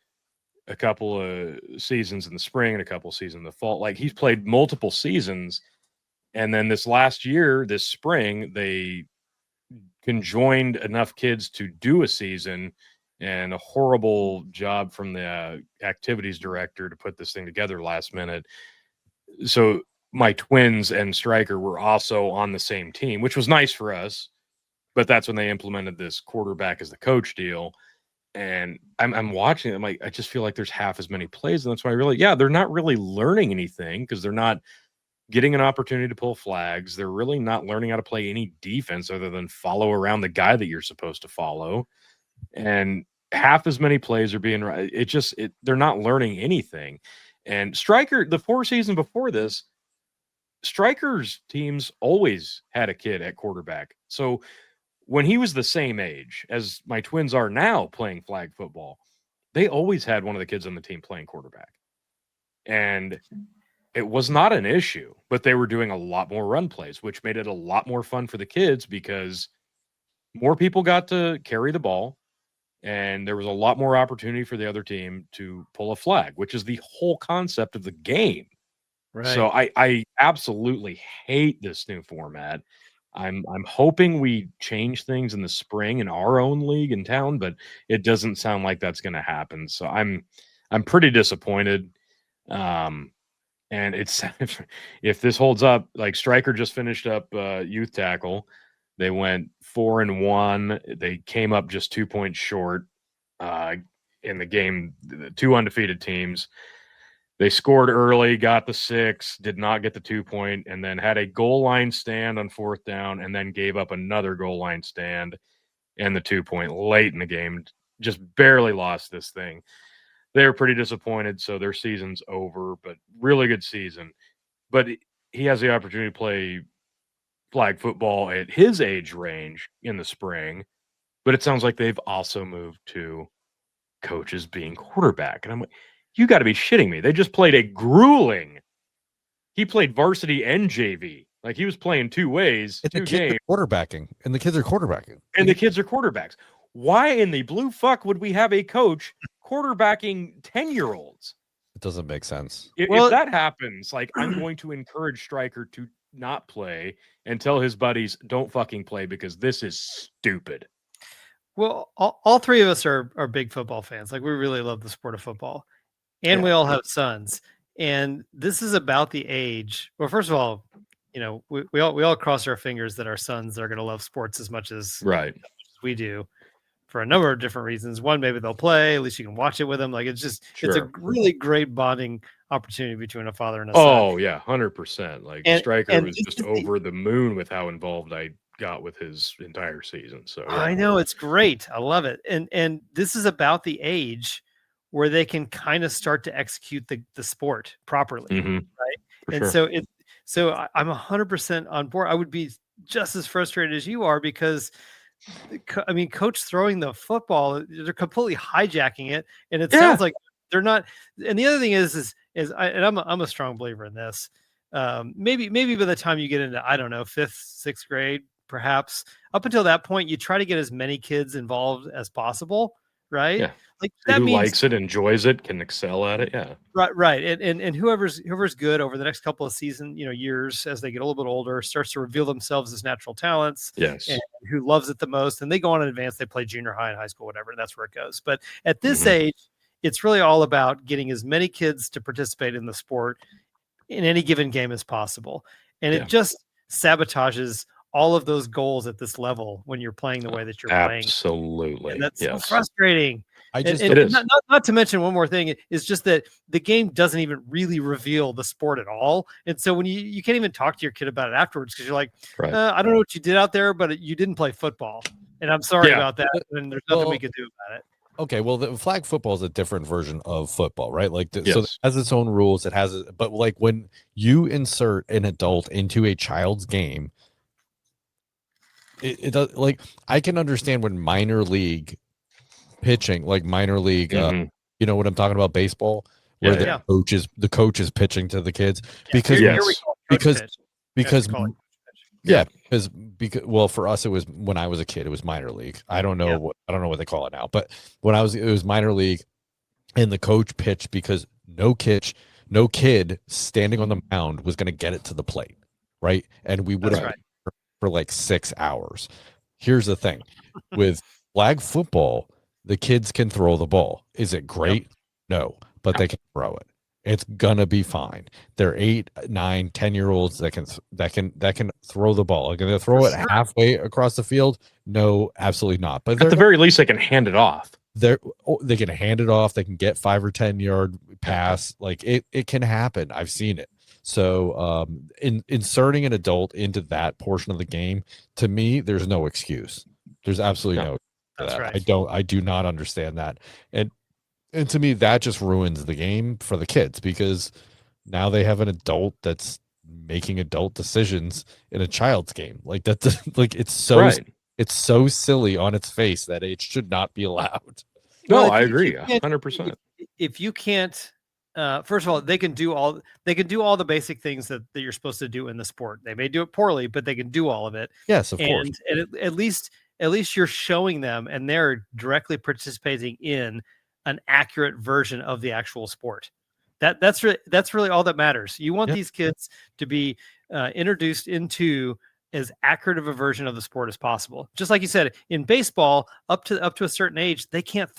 a couple of seasons in the spring and a couple of seasons in the fall. Like he's played multiple seasons. And then this last year, this spring, they conjoined enough kids to do a season, and a horrible job from the activities director to put this thing together last minute. So my twins and Stryker were also on the same team, which was nice for us. But that's when they implemented this quarterback as the coach deal. And I'm watching it. I'm like, I just feel like there's half as many plays. And that's why they're not really learning anything because they're not getting an opportunity to pull flags. They're really not learning how to play any defense other than follow around the guy that you're supposed to follow. And half as many plays are being they're not learning anything. And Stryker, the 4 season before this, Stryker's teams always had a kid at quarterback. So when he was the same age as my twins are now playing flag football, they always had one of the kids on the team playing quarterback. And it was not an issue, but they were doing a lot more run plays, which made it a lot more fun for the kids because more people got to carry the ball and there was a lot more opportunity for the other team to pull a flag, which is the whole concept of the game. Right. So I absolutely hate this new format. I'm hoping we change things in the spring in our own league in town, but it doesn't sound like that's going to happen. So I'm pretty disappointed. And it's if this holds up, like Stryker just finished up youth tackle. They went 4-1. They came up just 2 points short in the game. The 2 undefeated teams. They scored early, got the 6, did not get the 2 point, and then had a goal line stand on 4th down, and then gave up another goal line stand and the 2 point late in the game. Just barely lost this thing. They were pretty disappointed, so their season's over, but really good season. But he has the opportunity to play flag football at his age range in the spring, but it sounds like they've also moved to coaches being quarterback. And I'm like, you got to be shitting me. They just played he played varsity and JV. Like he was playing 2 ways, and 2 games. quarterbacking, and the kids are quarterbacking. And the kids are quarterbacks. Why in the blue fuck would we have a coach quarterbacking 10-year-olds? It doesn't make sense. If that happens, like I'm going to encourage Stryker to not play and tell his buddies don't fucking play because this is stupid. Well, all 3 of us are big football fans. Like we really love the sport of football, and we all have sons. And this is about the age. Well, first of all, we all cross our fingers that our sons are going to love sports as much as we do, for a number of different reasons. One, maybe they'll play. At least you can watch it with them. Like it's a really great bonding opportunity between a father and a son. Oh yeah, 100%. Like Stryker was just over the moon with how involved I got with his entire season. So yeah. I know it's great. I love it. And this is about the age where they can kind of start to execute the sport properly, right? And sure. So I'm 100% on board. I would be just as frustrated as you are because, I mean, coach throwing the football, they're completely hijacking it, and it sounds like they're not. And the other thing is I'm a strong believer in this. Maybe by the time you get into 5th, 6th grade, perhaps up until that point, you try to get as many kids involved as possible, right? Yeah. Like Who that means likes it, enjoys it, can excel at it. Yeah. right. And whoever's good over the next couple of years as they get a little bit older, starts to reveal themselves as natural talents Yes. and who loves it the most. And they go on in advance, they play junior high and high school, whatever, and that's where it goes. But at this Mhm. age, it's really all about getting as many kids to participate in the sport in any given game as possible. And Yeah. it just sabotages all of those goals at this level when you're playing the way that you're playing. Absolutely. And that's so Yes. frustrating. I And, just and It is. not to mention one more thing is just that the game doesn't even really reveal the sport at all. And so when you can't even talk to your kid about it afterwards because you're like, Right. I don't know what you did out there, but you didn't play football. And I'm sorry Yeah. about that. And there's nothing we Well, could do about it. okay, well, the flag football is a different version of football, right? Like, so it Yes. has its own rules. It has, but like when you insert an adult into a child's game, it does. Like, I can understand when minor league pitching, like minor league, Mhm. you know what I'm talking about, baseball, where Yeah, yeah. the coach is pitching to the kids because Here we Yes. call it coach because pitch. because We call it coach pitch. yeah, because well, for us it was when I was a kid, it was minor league. I don't know what they call it now, but when it was minor league, and the coach pitched because no kid standing on the mound was going to get it to the plate, right? And we would That's have right. for like 6 hours. Here's the thing with flag football, the kids can throw the ball. Is it great? No, but they can throw it. It's gonna be fine. They're 8, 9, 10-year-olds that can throw the ball. Are they gonna throw For it sure. halfway across the field? No, absolutely not. But At the very least, they can hand it off. they can hand it off. They can get 5 or 10-yard pass. Like it can happen. I've seen it. So inserting an adult into that portion of the game, to me, there's no excuse. There's absolutely no. That's that. right. I do not understand that. And to me, that just ruins the game for the kids because now they have an adult that's making adult decisions in a child's game. Like that's like it's so silly on its face that it should not be allowed. No, Well, I if agree. you can't- 100%. If you can't, first of all, they can do all the basic things that you're supposed to do in the sport. They may do it poorly, but they can do all of it. Yes, of course. And at least you're showing them, and they're directly participating in an accurate version of the actual sport. That's really all that matters. You want Yeah. these kids to be introduced into as accurate of a version of the sport as possible. Just like you said, in baseball, up to a certain age, they can't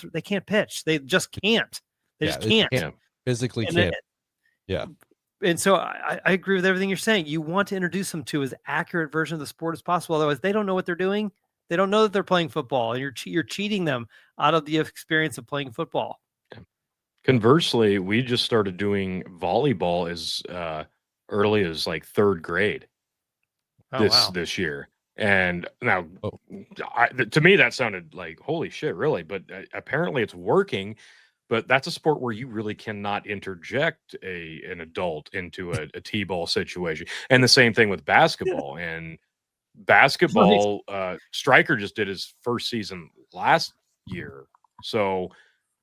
pitch. They just can't. They just can't. Yeah. Physically And can't. Yeah. And so I agree with everything you're saying. You want to introduce them to as accurate version of the sport as possible. Otherwise, they don't know what they're doing. They don't know that they're playing football, and you're cheating them out of the experience of playing football. Conversely, we just started doing volleyball as early as like 3rd grade Oh, wow. this year. And now, Oh. to me, that sounded like holy shit, really. But apparently, it's working. But that's a sport where you really cannot interject an adult into a t-ball situation. And the same thing with basketball. And basketball, Stryker just did his first season last year. So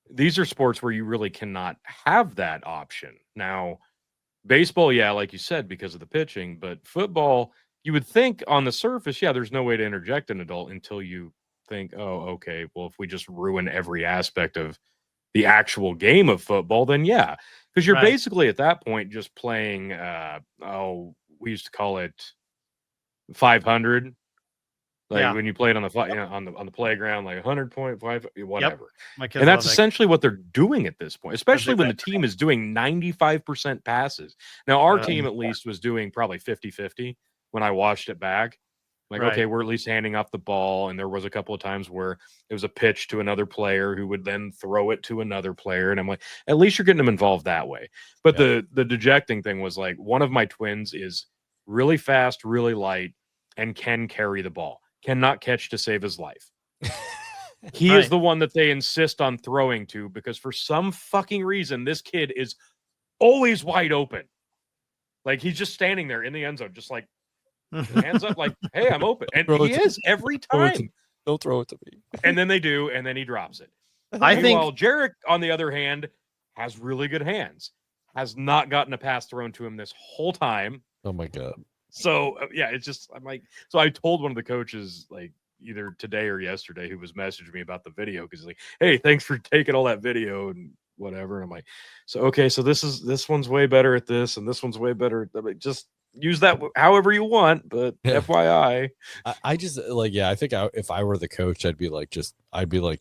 these are sports where you really cannot have that option. Now, baseball, yeah, like you said, because of the pitching, but football, you would think on the surface, yeah, there's no way to interject an adult until you think, oh, okay, well, if we just ruin every aspect of the actual game of football, then yeah, because you're Right. basically at that point just playing, we used to call it 500. Like Yeah. when you played on the on the playground, like 100.5, whatever. My kids And that's love that. essentially what they're doing at this point, especially when the exactly team is doing 95% passes. Now, our Uh, team at least was doing probably 50-50 when I watched it back. Like, Right. okay, we're at least handing off the ball. And there was a couple of times where it was a pitch to another player who would then throw it to another player. And I'm like, at least you're getting them involved that way. But the dejecting thing was like, one of my twins is really fast, really light, and can carry the ball. Cannot catch to save his life. He is Right. the one that they insist on throwing to because for some fucking reason, this kid is always wide open. Like he's just standing there in the end zone, just like hands up, like, hey, I'm open. And Throw it he to is every Throw it to- time. Don't throw it to me. And then they do, and then he drops it. I think Meanwhile, Jarek, on the other hand, has really good hands, has not gotten a pass thrown to him this whole time. Oh my god. So yeah, it's just I'm like, so I told one of the coaches like either today or yesterday who was messaging me about the video because he's like, "Hey, thanks for taking all that video and whatever." And I'm like, "So okay, so this one's way better at this, and this one's way better at that. Like, just use that however you want, but Yeah. FYI." I just like, yeah, I think if I were the coach, I'd be like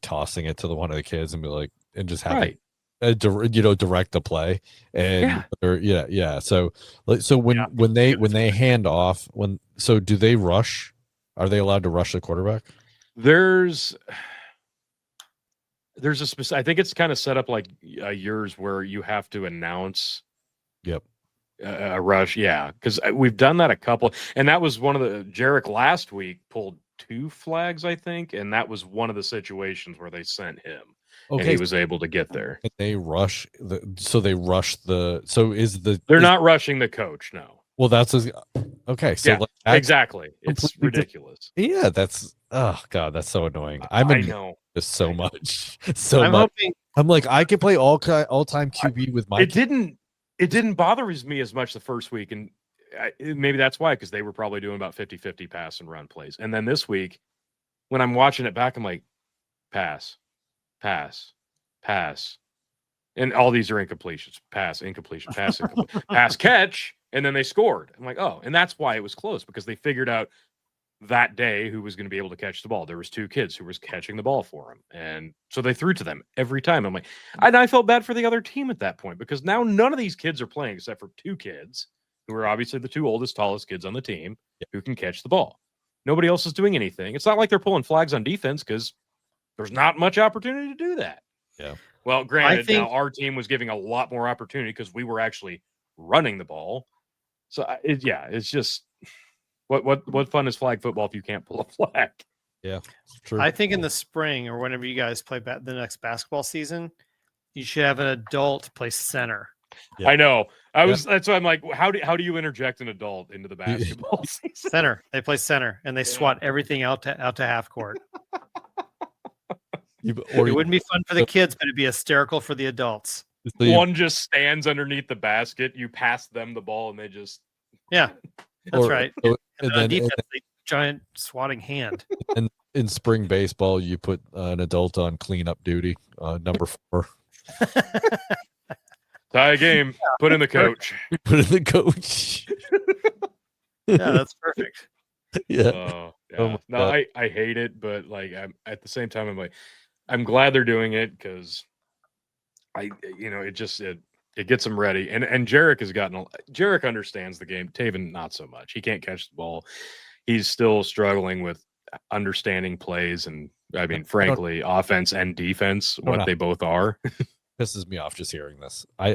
tossing it to one of the kids and be like, and just have Right. it, direct the play. And yeah. So when Yeah. when they hand off, do they rush? Are they allowed to rush the quarterback? There's a specific. I think it's kind of set up like yours, where you have to announce Yep. a rush. Yeah, because we've done that a couple, and that was one of the Jarek last week pulled 2 flags, I think, and that was one of the situations where they sent him, and he was able to get there. And they rush They're not rushing the coach, no. Well, okay. So Yeah, exactly. It's ridiculous. Yeah, oh god, that's so annoying. I know this so much, I'm much. hoping I'm like, I can play all time QB with my. It didn't bother me as much the first week, and maybe that's why, because they were probably doing about 50-50 pass and run plays. And then this week, when I'm watching it back, I'm like, pass, pass, pass, and all these are incompletions. Pass, incompletion, pass, incompletion, pass, catch, and then they scored. I'm like, oh, and that's why it was close, because they figured out that day who was going to be able to catch the ball. There was 2 kids who was catching the ball for him, and so they threw to them every time. I'm like, and I felt bad for the other team at that point, because now none of these kids are playing except for 2 kids who are obviously the 2 oldest, tallest kids on the team who can catch the ball. Nobody else is doing anything. It's not like they're pulling flags on defense, because there's not much opportunity to do that. Yeah. Well, granted, now our team was giving a lot more opportunity because we were actually running the ball. So it's just what fun is flag football if you can't pull a flag? Yeah, true. I think in the spring or whenever you guys play the next basketball season, you should have an adult play center. Yeah. I know. That's why I'm like, how do you interject an adult into the basketball season? Center. They play center and they swat everything out to half court. It wouldn't be fun for the kids, but it'd be hysterical for the adults. One just stands underneath the basket. You pass them the ball, and they just that's right. And then defense, giant swatting hand. And in spring baseball, you put an adult on cleanup duty, number 4. Tie a game. Put in the coach. Put in the coach. Yeah, that's perfect. Yeah. Oh no, I hate it, but like I'm at the same time, I'm like, I'm glad they're doing it, because it gets them ready. And Jarek Jarek understands the game. Taven, not so much. He can't catch the ball. He's still struggling with understanding plays, and I mean, frankly, offense and defense, what they both are. Pisses me off just hearing this. I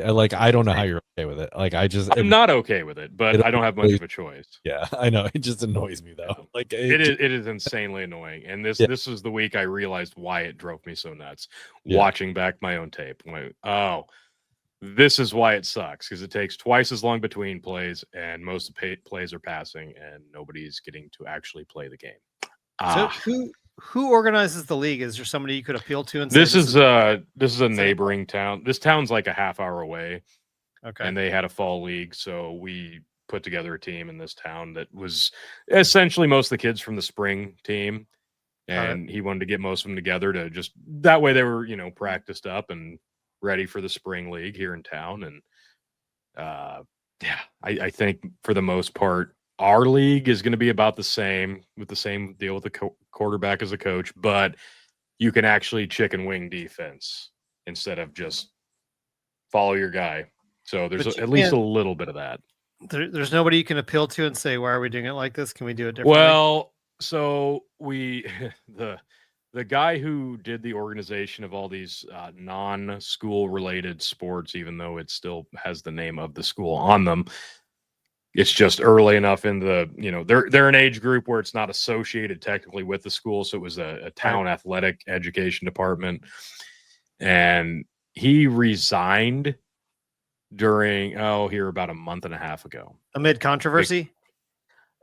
don't know how you're okay with it. Like, I'm not okay with it, but I don't have much of a choice. Yeah, I know. It just annoys me though. Like it is insanely annoying. And this was the week I realized why it drove me so nuts. Watching back my own tape. I'm like, oh, this is why it sucks, because it takes twice as long between plays, and most of the plays are passing, and nobody's getting to actually play the game. So who organizes the league? Is there somebody you could appeal to? And this is a neighboring town. This town's like a half hour away. Okay. And they had a fall league, so we put together a team in this town that was essentially most of the kids from the spring team, and he wanted to get most of them together to just that way they were practiced up and ready for the spring league here in town. And I think for the most part, our league is going to be about the same, with the same deal with the quarterback as a coach, but you can actually chicken wing defense instead of just follow your guy. So there's at least a little bit of that. There's nobody you can appeal to and say, why are we doing it like this? Can we do it differently? Well, so the guy who did the organization of all these non-school related sports, even though it still has the name of the school on them, it's just early enough in the, they're an age group where it's not associated technically with the school. So it was a town athletic education department. And he resigned during, about a month and a half ago. Amid controversy?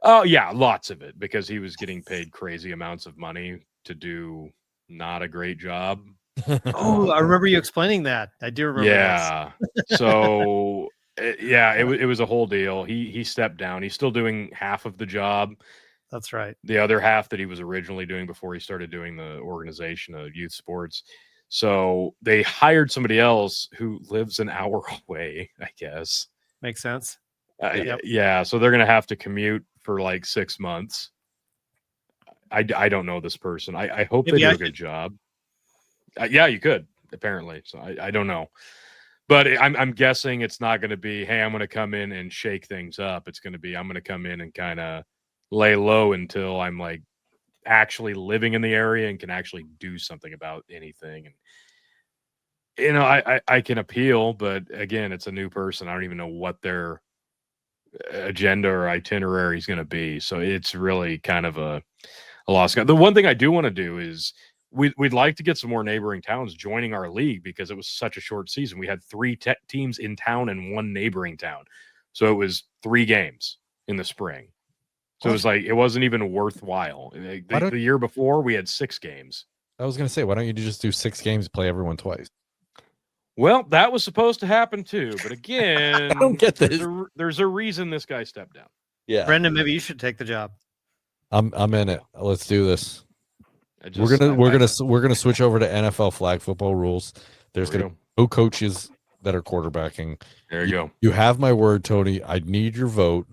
Oh, yeah, lots of it, because he was getting paid crazy amounts of money to do not a great job. Oh, I remember you explaining that. I do remember. Yeah. So... it was a whole deal. He stepped down. He's still doing half of the job, That's right. The other half that he was originally doing before he started doing the organization of youth sports. So they hired somebody else who lives an hour away, I guess. Makes sense. Yeah. Yeah. So they're going to have to commute for like 6 months. I don't know this person. I hope Maybe they do I a good job. Yeah, you could, apparently. So I don't know. But I'm guessing it's not going to be, hey, I'm going to come in and shake things up. It's going to be, I'm going to come in and kind of lay low until I'm like actually living in the area and can actually do something about anything. And, you know, I can appeal, but again, it's a new person. I don't even know what their agenda or itinerary is going to be. So it's really kind of a lost. The one thing I do want to do is we'd like to get some more neighboring towns joining our league because it was such a short season. We had 3 teams in town and 1 neighboring town. So it was 3 games in the spring. So it was like, it wasn't even worthwhile. The year before we had 6 games. I was going to say, why don't you just do 6 games, play everyone twice? Well, that was supposed to happen too. But again, I don't get this. There's a reason this guy stepped down. Yeah. Brendan, maybe you should take the job. I'm in it. Let's do this. We're gonna switch over to NFL flag football rules. There's gonna be no coaches that are quarterbacking. There you go. You have my word, Tony. I need your vote.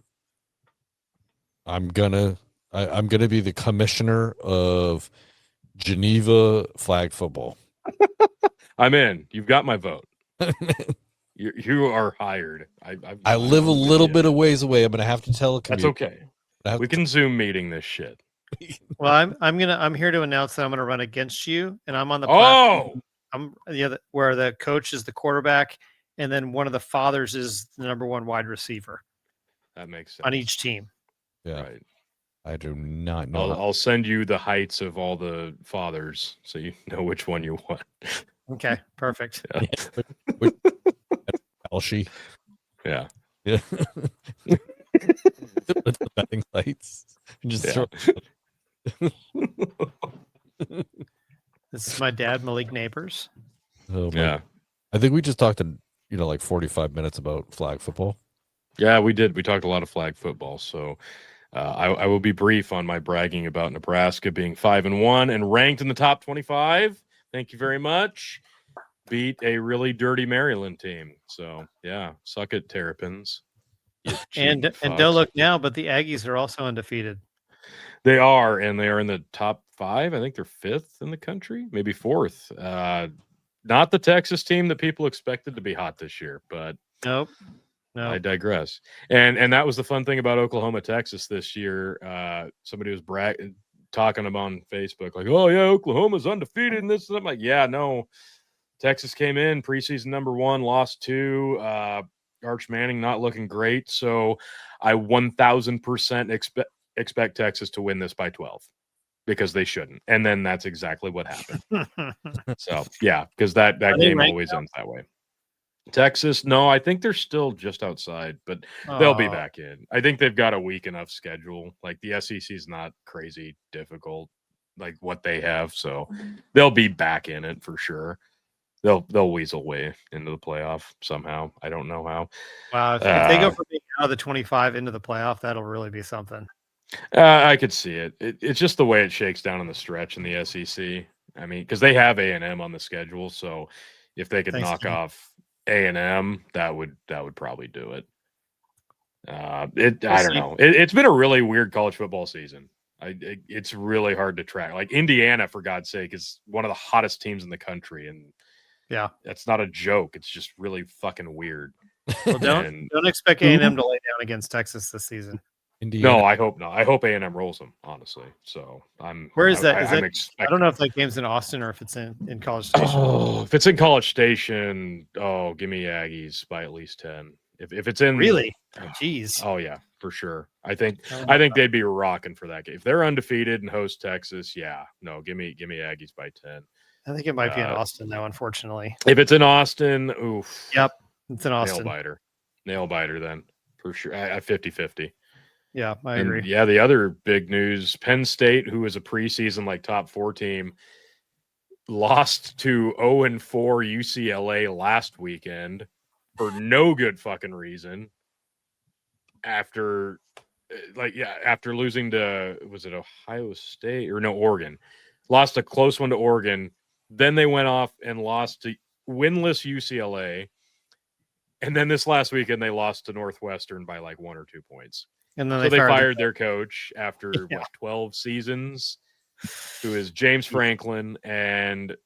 I'm gonna be the commissioner of Geneva flag football. I'm in. You've got my vote. You are hired. I live a little bit of ways away. I'm gonna have to tell a commute. That's okay. We can Zoom meeting this shit. Well, I'm here to announce that I'm gonna run against you, and I'm on the platform. I'm where the coach is the quarterback, and then one of the fathers is the number 1 wide receiver. That makes sense on each team. Yeah. Right. I do not know. I'll send you the heights of all the fathers so you know which one you want. Okay, perfect. Yeah. Elshi. Yeah. Yeah. The betting sites. Just throw. This is my dad, Malik Neighbors. Oh, yeah. I think we just talked to like 45 minutes about flag football. Yeah, we did. We talked a lot of flag football. So I will be brief on my bragging about Nebraska being 5-1 and ranked in the top 25. Thank you very much. Beat a really dirty Maryland team. So yeah, suck it, Terrapins. And don't look now, but the Aggies are also undefeated. They are, and they are in the top 5. I think they're 5th in the country, maybe 4th. Not the Texas team that people expected to be hot this year, but nope. No, I digress. And that was the fun thing about Oklahoma, Texas this year. Somebody was talking them on Facebook, like, "Oh yeah, Oklahoma's undefeated," and this. And I'm like, "Yeah, no." Texas came in preseason number 1, lost 2. Arch Manning not looking great, so I 1,000% expect Texas to win this by 12 because they shouldn't. And then that's exactly what happened. So yeah, because that game always ends that way. Texas, no, I think they're still just outside, but they'll be back in. I think they've got a weak enough schedule. Like the SEC is not crazy difficult, like what they have, so they'll be back in it for sure. They'll weasel way into the playoff somehow. I don't know how. Wow, if they go from being out of the 25 into the playoff, that'll really be something. I could see it. It's just the way it shakes down in the stretch in the SEC. I mean, because they have A&M on the schedule, so if they could knock off A&M, that would probably do it. I don't know. It's been a really weird college football season. It's really hard to track. Like Indiana, for God's sake, is one of the hottest teams in the country, and yeah, that's not a joke. It's just really fucking weird. Well, don't expect A&M to lay down against Texas this season. Indiana. No, I hope not. I hope A&M rolls them, honestly. So Where is that? I don't know if that game's in Austin or if it's in College Station. Oh, if it's in College Station, give me Aggies by at least 10. If it's in really, jeez. Oh yeah, for sure. I think they'd be rocking for that game. If they're undefeated and host Texas, yeah, no, give me Aggies by 10. I think it might be in Austin though, unfortunately. If it's in Austin, oof. Yep, it's in Austin. Nail biter then for sure. 50-50. Yeah, I agree. Yeah, the other big news, Penn State, who was a preseason like top 4 team, lost to 0-4 UCLA last weekend for no good fucking reason after after losing to, was it Ohio State or no, Oregon, lost a close one to Oregon. Then they went off and lost to winless UCLA. And then this last weekend, they lost to Northwestern by like 1 or 2 points. And then So they fired fired their coach after Yeah. 12 seasons, who is James Franklin, and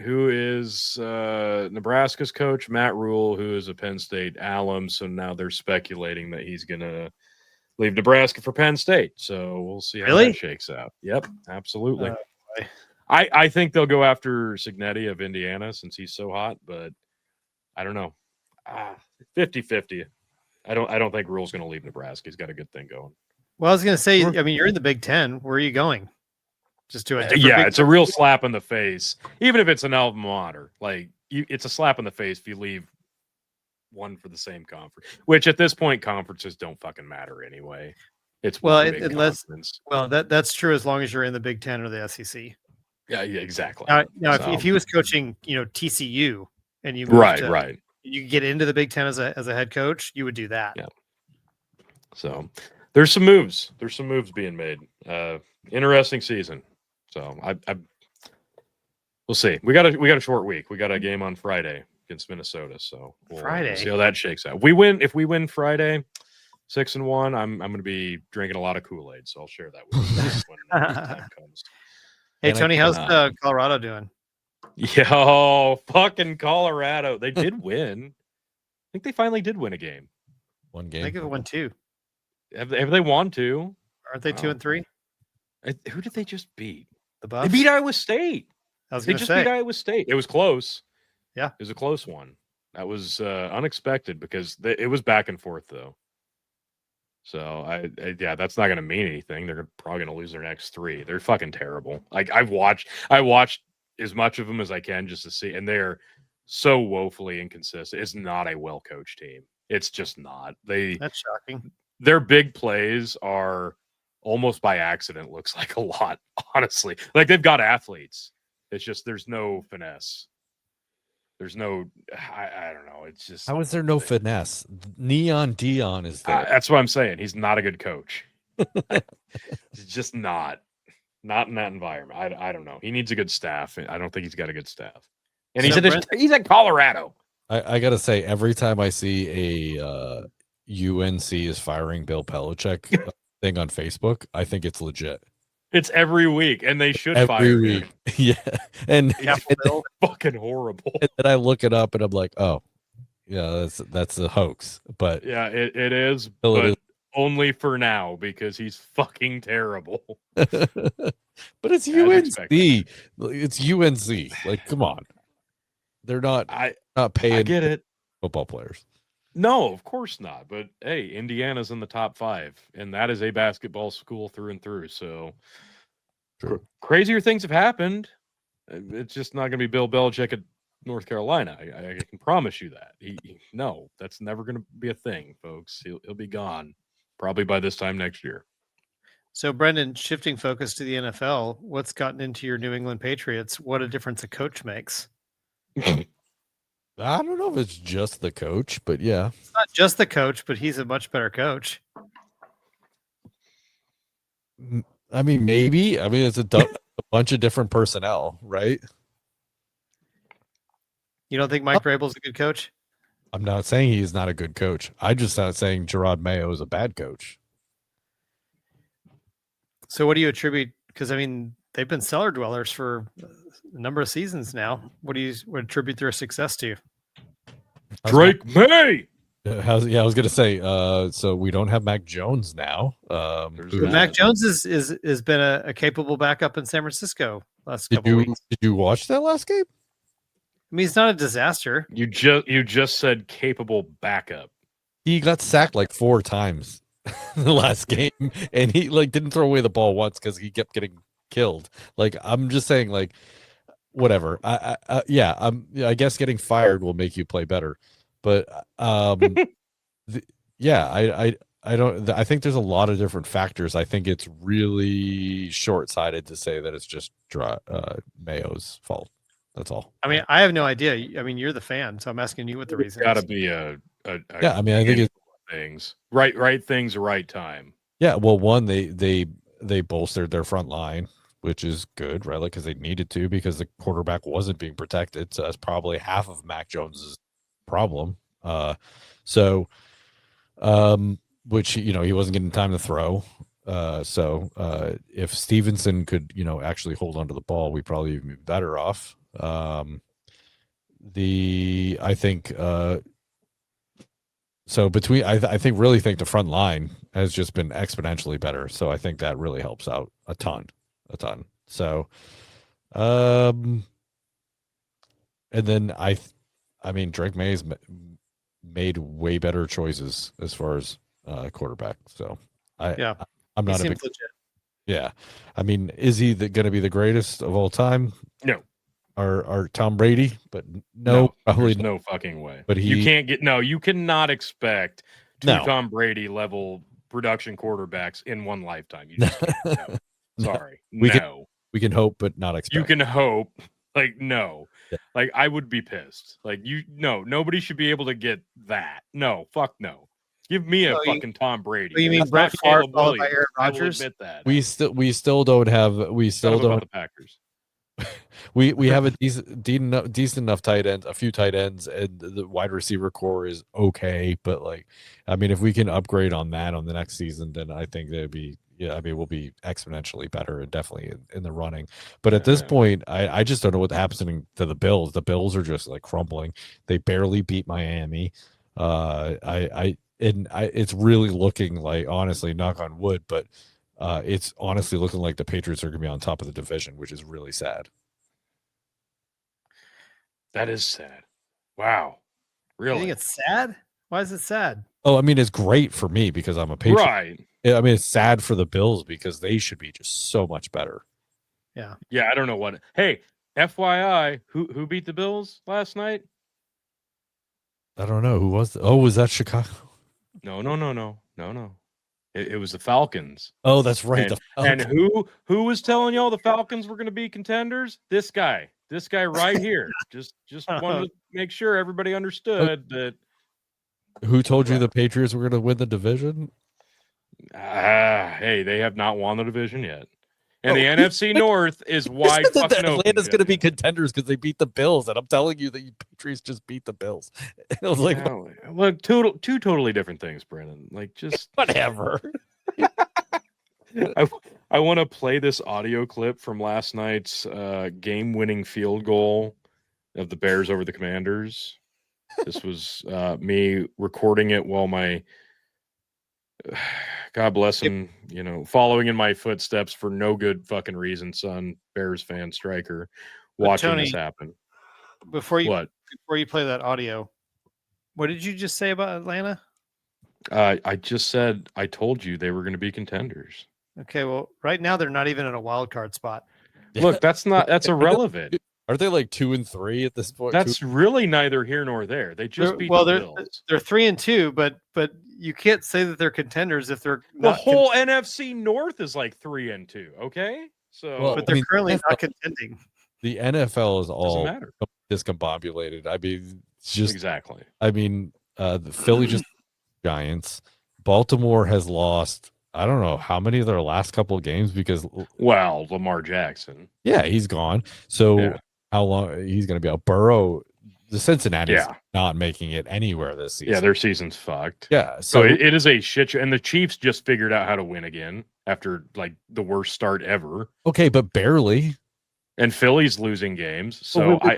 who is Nebraska's coach, Matt Rule, who is a Penn State alum. So now they're speculating that he's going to leave Nebraska for Penn State. So we'll see how Really? that shakes out. Yep, absolutely. boy. I think they'll go after Cignetti of Indiana since he's so hot, but I don't know. 50-50. I don't think Rule's going to leave Nebraska. He's got a good thing going. Well, I was going to say, Sure. I mean, you're in the Big Ten. Where are you going? Just to a different Yeah, Big it's a Ten real school? slap in the face. Even if it's an alma mater, like it's a slap in the face if you leave one for the same conference. Which at this point, conferences don't fucking matter anyway. It's Well, one big unless- conference. Well, that's true as long as you're in the Big Ten or the SEC. Yeah, exactly. Now So- if he was coaching, TCU, and you moved right, to- right. you could get into the Big Ten as a head coach, you would do that. Yeah. So there's some moves. There's some moves being made. Interesting season. So I we'll see. We got a short week. We got a game on Friday against Minnesota. So we'll Friday? see how that shakes out. If we win Friday, 6-1, I'm going to be drinking a lot of Kool-Aid. So I'll share that with you when the time comes. Hey, And I Tony, how's cannot. Colorado doing? Yo, fucking Colorado. They did win. I think they finally did win a game. One I game. think it won 2. Have they won two? Aren't they 2 and 3? Who did they just beat? The They Buffs. beat Iowa State. I was They going to just beat say. Iowa State. It was close. Yeah. It was a close one. That was unexpected because it was back and forth though. So yeah, that's not going to mean anything. They're probably going to lose their next 3. They're fucking terrible. Like I watched as much of them as I can just to see, and they're so woefully inconsistent. It's not a well coached team. It's just not. That's shocking. Their big plays are almost by accident. Looks like a lot, honestly. Like they've got athletes. It's just there's no finesse. There's no, I don't know. It's just How is there no finesse? Neon Dion is there. that's what I'm saying. He's not a good coach. He's just not in that environment. I don't know. He needs a good staff. I don't think he's got a good staff. And So he's at Colorado. I gotta say, every time I see a UNC is firing Bill Belichick thing on Facebook, I think it's legit. It's every week, and they should Every fire week, him. yeah. And, Capitol Hill. Fucking horrible. and then I look it up, and I'm like, oh, yeah, that's a hoax. But Yeah, it is, Well, it but is. only for now because he's fucking terrible. but it's As UNC. expected. It's UNC. Like, come on, they're not I paying get it. football players. No, of course not. But hey, Indiana's in the top 5, and that is a basketball school through and through. So True. crazier things have happened. It's just not going to be Bill Belichick at North Carolina. I can promise you that. No, that's never going to be a thing, folks. He'll be gone probably by this time next year. So, Brendan, shifting focus to the NFL, what's gotten into your New England Patriots? What a difference a coach makes. I don't know if it's just the coach, but yeah. It's not just the coach, but he's a much better coach. I mean, maybe. I mean, it's a bunch of different personnel, right? You don't think Mike Vrabel's a good coach? I'm not saying he's not a good coach. I just not saying Gerard Mayo is a bad coach. So, what do you attribute? Because I mean, they've been cellar dwellers for a number of seasons now. What do you attribute their success to? Drake May. I was gonna say. So we don't have Mac Jones now. There's who- that. Mac Jones has been a capable backup in San Francisco last did couple you weeks. did you watch that last game? I mean, he's not a disaster. You just said capable backup. He got sacked like 4 times in the last game, and he like didn't throw away the ball once because he kept getting killed. Like, I'm just saying, like, whatever. I guess getting fired will make you play better, but I don't. I think there's a lot of different factors. I think it's really short-sighted to say that it's just Mayo's fault. That's all. I mean, I have no idea. I mean, you're the fan, so I'm asking you what the reason Got to is. be a Yeah, I mean, I think it's things right things right time. Yeah, well, one they bolstered their front line, which is good, right? Like because they needed to because the quarterback wasn't being protected. So that's probably half of Mac Jones's problem. So which he wasn't getting time to throw. If Stevenson could actually hold onto the ball, we probably even be better off. I think so between I think really think the front line has just been exponentially better. So I think that really helps out a ton. So and then I mean Drake May's made way better choices as far as quarterback. So I'm He not a seems big legit. yeah. I mean, is he going to be the greatest of all time? No. Or Tom Brady? But No, probably there's not. no fucking way. But you cannot expect two No. Tom Brady level production quarterbacks in one lifetime. You just can't. No. No. Sorry. We can hope, but not expect. You can hope. Like, no. Yeah. Like, I would be pissed. Like, nobody should be able to get that. No, fuck no. Give me a fucking Tom Brady. You mean That's Brett not Favre Caleb followed by Williams. Aaron I will Rodgers? admit that. We still don't have About the Packers. we have a decent enough tight ends, a few tight ends, and the wide receiver core is okay. But like, I mean, if we can upgrade on that on the next season, then I think that'd be we'll be exponentially better and definitely in the running. But at this point, I just don't know what's happening to the Bills. The Bills are just like crumbling. They barely beat Miami. It's really looking like, honestly, knock on wood, but it's honestly looking like the Patriots are going to be on top of the division, which is really sad. That is sad. Wow. Really? You think it's sad? Why is it sad? Oh, I mean, it's great for me because I'm a Patriot. Right. I mean, it's sad for the Bills because they should be just so much better. Yeah. Yeah, I don't know what. Hey, FYI, who beat the Bills last night? I don't know who was. Was that Chicago? No. It was the Falcons. Oh, that's right. And who was telling y'all the Falcons were going to be contenders? This guy right here. Just wanted to make sure everybody understood that. Who told you the Patriots were going to win the division? Hey, they have not won the division yet. And the NFC North is wide fucking open. Atlanta's going to be contenders because they beat the Bills, and I'm telling you that you Patriots just beat the Bills. I was like, look, two totally different things, Brandon. Like, just whatever. I want to play this audio clip from last night's game-winning field goal of the Bears over the Commanders. This was me recording it while my God bless him, following in my footsteps for no good fucking reason, son, Bears fan striker, watching Tony, this happen. Before you play that audio, what did you just say about Atlanta? I just said I told you they were going to be contenders. Okay, well, right now they're not even in a wild card spot. Look, that's irrelevant. Are they like 2-3 at this point? That's really neither here nor there. They just beat the Bills. They're 3-2, but you can't say that they're contenders if they're the whole NFC North is like 3-2. Okay, so but they're currently not contending. The NFL is all matter. discombobulated. I mean, it's just exactly. I mean, the Philly just Giants. Baltimore has lost. I don't know how many of their last couple of games because Lamar Jackson. Yeah, he's gone. So how long he's going to be out? Burrow, the Cincinnati's not making it anywhere this season. Yeah, their season's fucked. Yeah, so it is a shit show. And the Chiefs just figured out how to win again after like the worst start ever. Okay, but barely. And Philly's losing games. So I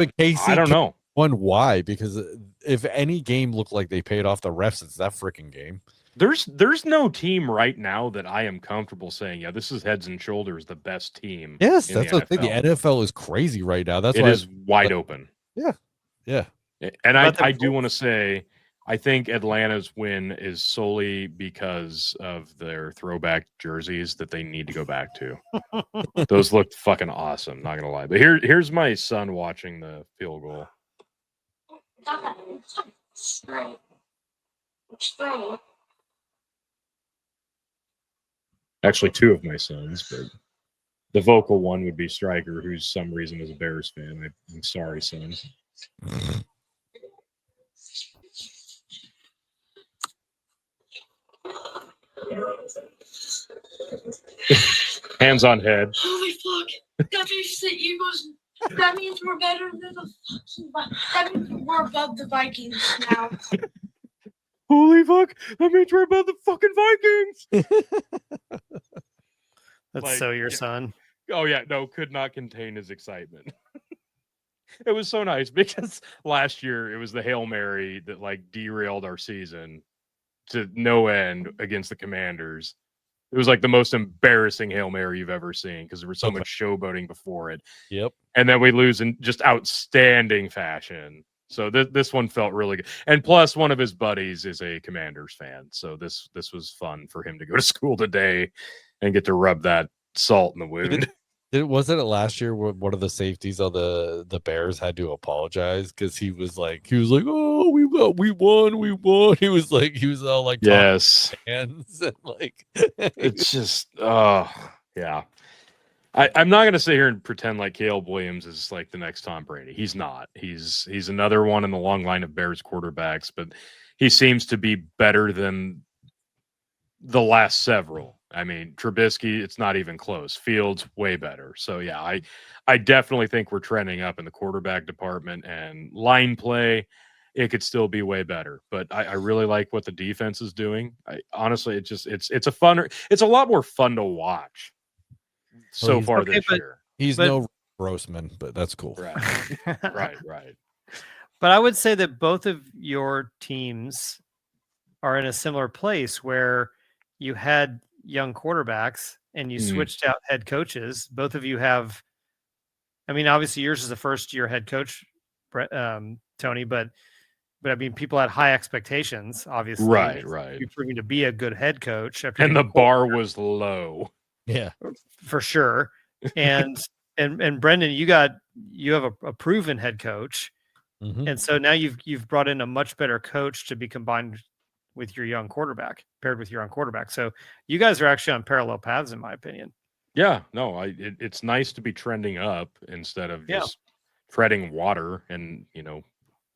don't know. Why? Because if any game looked like they paid off the refs, it's that freaking game. There's no team right now that I am comfortable saying, yeah, this is heads and shoulders the best team. Yes, that's the thing. The NFL is crazy right now. That's why it is wide open. Yeah. And I do want to say, I think Atlanta's win is solely because of their throwback jerseys that they need to go back to. Those looked fucking awesome, not gonna lie. But here's my son watching the field goal. Actually, two of my sons, but the vocal one would be Stryker, who's some reason is a Bears fan. I'm sorry, son. Hands on head. Holy fuck! That means the Eagles. That means we're better than the fucking. That means we're above the Vikings now. Holy fuck! That means we're about the fucking Vikings. That's Like, so your yeah. son. Oh yeah, no, could not contain his excitement. It was so nice because last year it was the Hail Mary that like derailed our season to no end against the Commanders. It was like the most embarrassing Hail Mary you've ever seen because there was so Okay. much showboating before it. Yep. And then we lose in just outstanding fashion. So this one felt really good. And plus one of his buddies is a Commanders fan. So this was fun for him to go to school today and get to rub that salt in the wound. Wasn't it last year where one of the safeties of the Bears had to apologize because he was like, oh, we won. He was all like, Yes. hands and like, It's just yeah. I'm not gonna sit here and pretend like Caleb Williams is like the next Tom Brady. He's not. He's another one in the long line of Bears quarterbacks, but he seems to be better than the last several. I mean, Trubisky, it's not even close. Fields, way better. So yeah, I definitely think we're trending up in the quarterback department and line play. It could still be way better, but I really like what the defense is doing. Honestly, it's a lot more fun to watch so he's- far Okay, this but- year. he's But- no Grossman, but that's cool. Right, right. But I would say that both of your teams are in a similar place where you had young quarterbacks and you Mhm. switched out head coaches. Both of you have, I mean, obviously yours is the first year head coach, Tony, but I mean, people had high expectations, obviously. Right. You're proving to be a good head coach after And the being a bar was low. Yeah. for sure. And Brendan, you have a proven head coach. Mhm. And so now you've brought in a much better coach to be combined with your young quarterback, paired with your young quarterback. So you guys are actually on parallel paths, in my opinion. Yeah, no, it's nice to be trending up instead of Yeah. just treading water and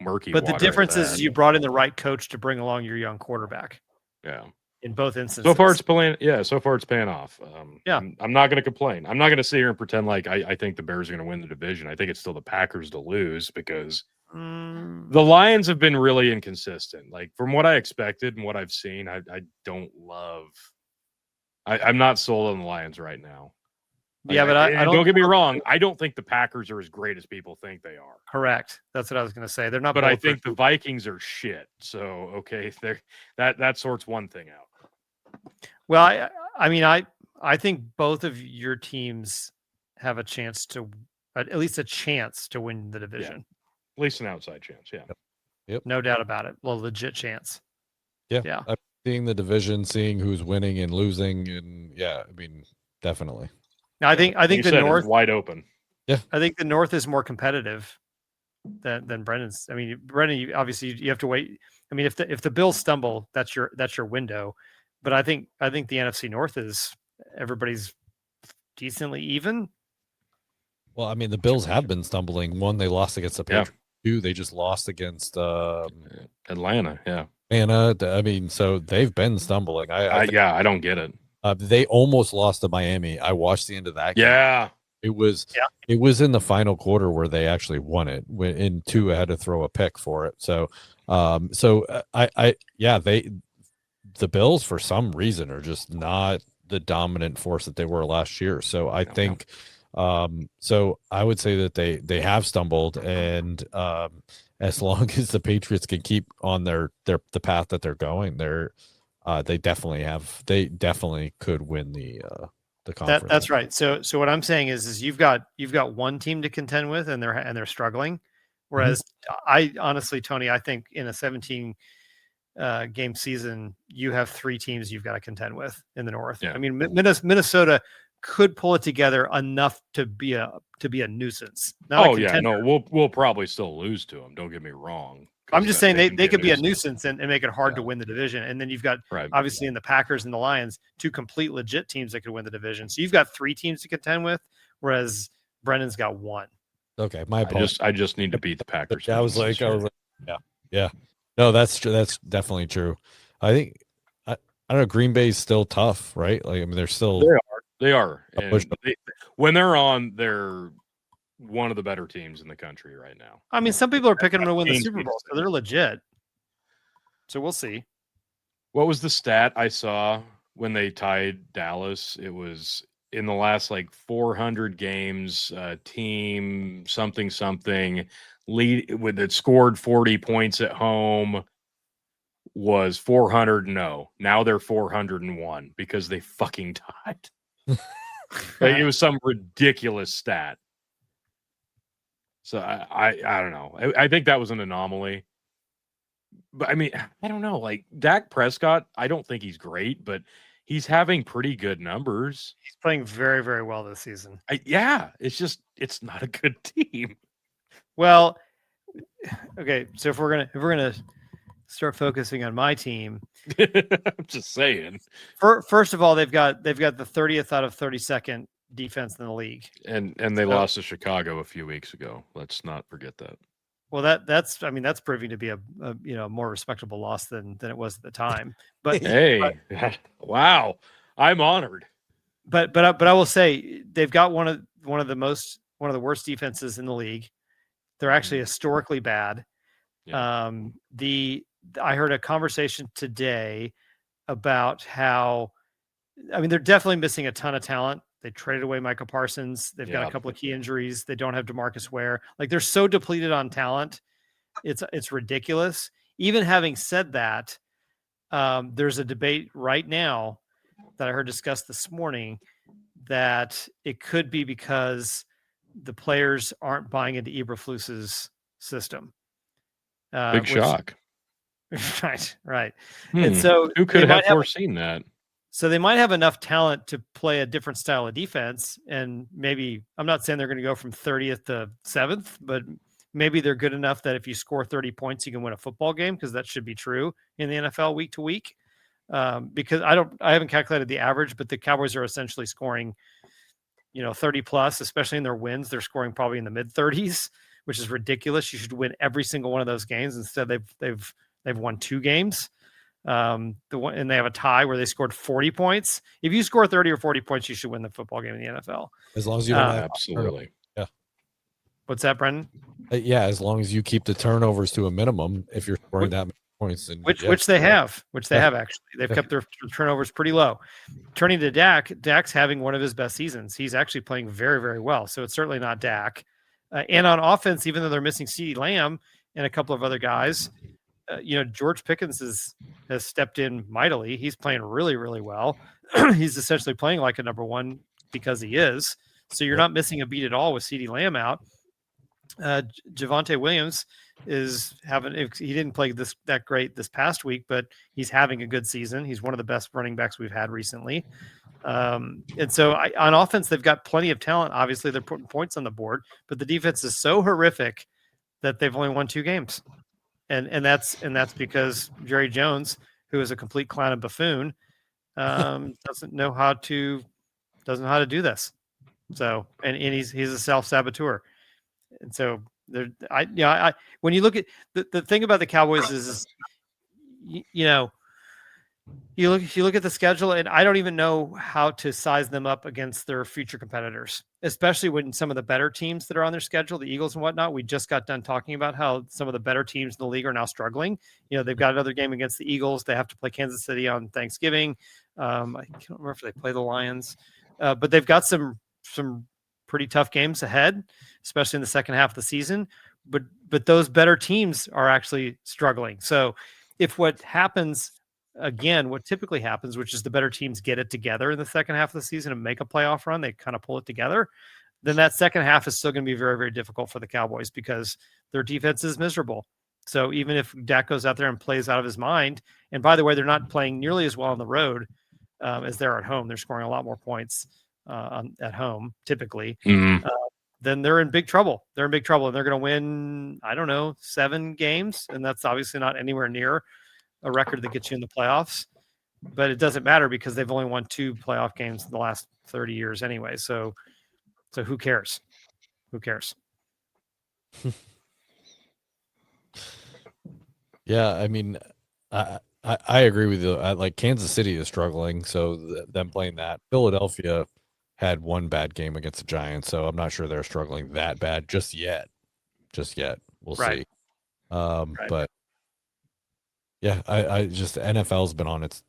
murky. But the water at difference is that. you brought in the right coach to bring along your young quarterback Yeah. in both instances. So far it's paying. Yeah, so far it's paying off. Yeah. I'm not going to complain. I'm not going to sit here and pretend like I think the Bears are going to win the division. I think it's still the Packers to lose because the Lions have been really inconsistent. Like from what I expected and what I've seen, I don't love. I'm not sold on the Lions right now. Yeah, but I don't get me wrong. I don't think the Packers are as great as people think they are. correct. That's what I was going to say. They're not. But I bulletproof. think the Vikings are shit. So okay, that sorts one thing out. Well, I mean, I think both of your teams have a chance to, at least a chance to win the division. At least an outside chance. Yeah. No doubt about it. Well, legit chance. Yeah. Yeah. Seeing the division, seeing who's winning and losing, and yeah, I mean, definitely. Now, I think You the said it's North. wide open. I think the North is more competitive than Brendan's. I mean, Brendan, you have to wait. I mean, if the Bills stumble, that's your window. But I think the NFC North is everybody's decently even. Well, I mean, the Bills have been stumbling. One, they lost against the Yeah. Patriots. Two, they just lost against Atlanta. Yeah. Anna. I mean, so they've been stumbling. I I don't get it. they almost lost to Miami. I watched the end of that game. Yeah. It was in the final quarter where they actually won it. In two, I had to throw a pick for it. So, the Bills for some reason are just not the dominant force that they were last year. So I think, so I would say that they have stumbled, and as long as the Patriots can keep on the path that they're going, they definitely could win the conference. That's right. So what I'm saying is you've got one team to contend with, and they're struggling. Whereas I honestly, Tony, I think in a 17 game season, you have three teams you've got to contend with in the North. Yeah. I mean, Minnesota could pull it together enough to be a nuisance. Not a Oh yeah. contender. No, we'll probably still lose to them. Don't get me wrong. I'm just saying can they could be a nuisance. nuisance and make it hard to Yeah. win the division. And then you've got Right. obviously in the Packers and the Lions, two complete legit teams that could win the division. So you've got three teams to contend with, whereas Brendan's got one. Okay, my apologies. I just need to beat the Packers. I was like, yeah. No, that's true. That's definitely true. I think I don't know. Green Bay's still tough, right? Like, I mean, they're still. They are. A push- And when they're on, they're one of the better teams in the country right now. I mean, some people are picking them to win the Teams Super beat Bowl, so they're legit. So we'll see. What was the stat I saw when they tied Dallas? It was in the last like 400 games, team something lead with it scored 40 points at home was 400. No, now they're 401 because they fucking tied. Like, it was some ridiculous stat. So I don't know. I think that was an anomaly. But I mean, I don't know. Like Dak Prescott, I don't think he's great, but he's having pretty good numbers. He's playing very, very well this season. Yeah, it's just it's not a good team. Well, okay. So if we're gonna start focusing on my team, I'm just saying. first of all, they've got the 30th out of 32nd defense in the league. And they So- lost to Chicago a few weeks ago. Let's not forget that. Well, that's proving to be a more respectable loss than it was at the time. But Hey, wow. I'm honored. but I will say they've got one of the worst defenses in the league. They're actually historically bad. Yeah. I heard a conversation today about how, I mean, they're definitely missing a ton of talent. They traded away Micah Parsons. They've got Yeah. a couple of key injuries. They don't have DeMarcus Ware. Like, they're so depleted on talent. It's ridiculous. Even having said that, there's a debate right now that I heard discussed this morning that it could be because the players aren't buying into Eberflus's system. Big shock. Right. Hmm. And so Who they could might have have- foreseen that? So they might have enough talent to play a different style of defense. And maybe, I'm not saying they're going to go from 30th to 7th, but maybe they're good enough that if you score 30 points, you can win a football game, because that should be true in the NFL week to week. Because I haven't calculated the average, but the Cowboys are essentially scoring, 30 plus, especially in their wins. They're scoring probably in the mid 30s, which is ridiculous. You should win every single one of those games. Instead, they've won 2 games. And they have a tie where they scored 40 points. If you score 30 or 40 points, you should win the football game in the NFL. As long as you don't have Absolutely. What's that, Brendan? yeah, as long as you keep the turnovers to a minimum, if you're scoring that many points, then Which they have Yeah. actually. They've kept their turnovers pretty low. Turning to Dak, Dak's having one of his best seasons. He's actually playing very, very well. So it's certainly not Dak. And on offense, even though they're missing CeeDee Lamb and a couple of other guys, George Pickens has stepped in mightily. He's playing really, really well. He's essentially playing like a number one because he is. So you're not missing a beat at all with CeeDee Lamb out. Javonte Williams he didn't play that great this past week, but he's having a good season. He's one of the best running backs we've had recently. And so on offense, they've got plenty of talent. Obviously, they're putting points on the board, but the defense is so horrific that they've only won 2 games. And that's because Jerry Jones, who is a complete clown and buffoon, doesn't know how to do this. So, and he's a self-saboteur. And so when you look at the thing about the Cowboys is you look at the schedule, and I don't even know how to size them up against their future competitors, especially when some of the better teams that are on their schedule, the Eagles and whatnot. We just got done talking about how some of the better teams in the league are now struggling. They've got another game against the Eagles. They have to play Kansas City on Thanksgiving. I can't remember if they play the Lions, but they've got some pretty tough games ahead, especially in the second half of the season. But those better teams are actually struggling. So if what typically happens, which is the better teams get it together in the second half of the season and make a playoff run, they kind of pull it together, then that second half is still going to be very, very difficult for the Cowboys because their defense is miserable. So even if Dak goes out there and plays out of his mind, and by the way, they're not playing nearly as well on the road as they're at home. They're scoring a lot more points at home, typically. Mhm. Then they're in big trouble. They're in big trouble, and they're going to win, 7 games, and that's obviously not anywhere near a record that gets you in the playoffs. But it doesn't matter because they've only won 2 playoff games in the last 30 years anyway. So who cares? Who cares? Yeah, I mean, I I agree with you. Like Kansas City is struggling, so them playing that. Philadelphia had one bad game against the Giants, so I'm not sure they're struggling that bad just yet. Just yet, we'll Right. see. Right. But yeah, I just the NFL's been on it's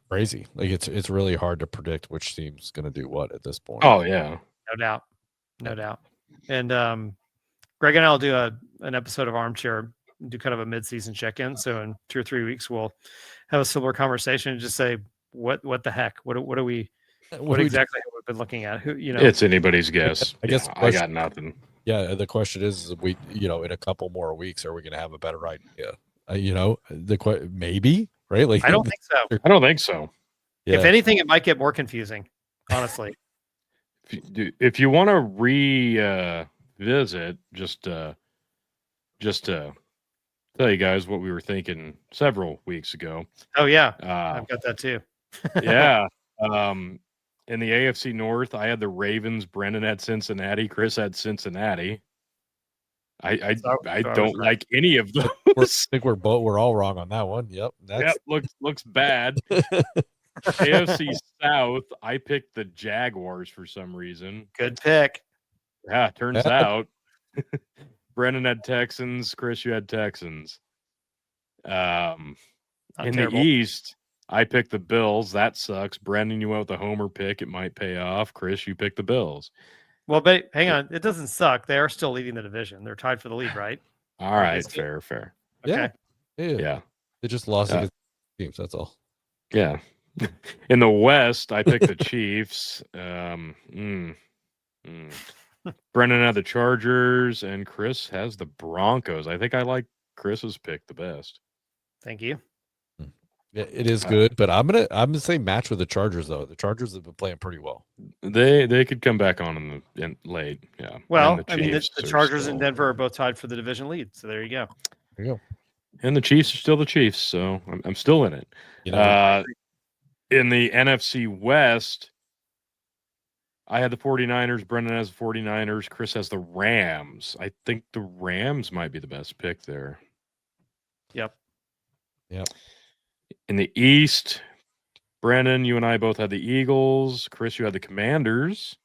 crazy. Like it's really hard to predict which team's going to do what at this point. Oh yeah. No doubt. No doubt. And Greg and I will do an episode of Armchair, do kind of a mid-season check-in. So in 2 or 3 weeks, we'll have a similar conversation and just say, what the heck? What are we what we- exactly have we been looking at? Who, you know, It's anybody's guess. I guess the I got question- nothing. Yeah, the question is, we in a couple more weeks, are we going to have a better idea? Maybe, right? Like I don't think so. I don't think so. Yeah. If anything, it might get more confusing, honestly. If you want to revisit, just to tell you guys what we were thinking several weeks ago. Oh yeah, Uh, I've got that too. yeah. In the AFC North, I had the Ravens. Brendan had Cincinnati. Chris had Cincinnati. I So I was don't right. like any of those. I think we're all wrong on that one. Yep. Yep, looks bad. AFC South, I picked the Jaguars for some reason. Good pick. Yeah, turns Yeah. out Brendan had Texans. Chris, you had Texans. Not In terrible. the East, I picked the Bills. That sucks. Brendan, you went with the Homer pick. It might pay off. Chris, you picked the Bills. Well, but hang on, it doesn't suck. They are still leading the division. They're tied for the lead, right? All right, Is it? fair. Yeah. Okay. Yeah. Yeah. They just lost Uh, against teams. That's all. Yeah. In the West, I picked the Chiefs. Brendan had the Chargers, and Chris has the Broncos. I think I like Chris's pick the best. Thank you. Yeah, it is good, but I'm gonna say match with the Chargers though. The Chargers have been playing pretty well. They could come back on in late. Yeah. Well, And I mean, the Chiefs are Chargers still- and Denver are both tied for the division lead. So there you go. There you go. And the Chiefs are still the Chiefs, so I'm still in it. You know, In the NFC West, I had the 49ers. Brendan has the 49ers. Chris has the Rams. I think the Rams might be the best pick there. Yep. In the East, Brendan, you and I both had the Eagles. Chris, you had the Commanders.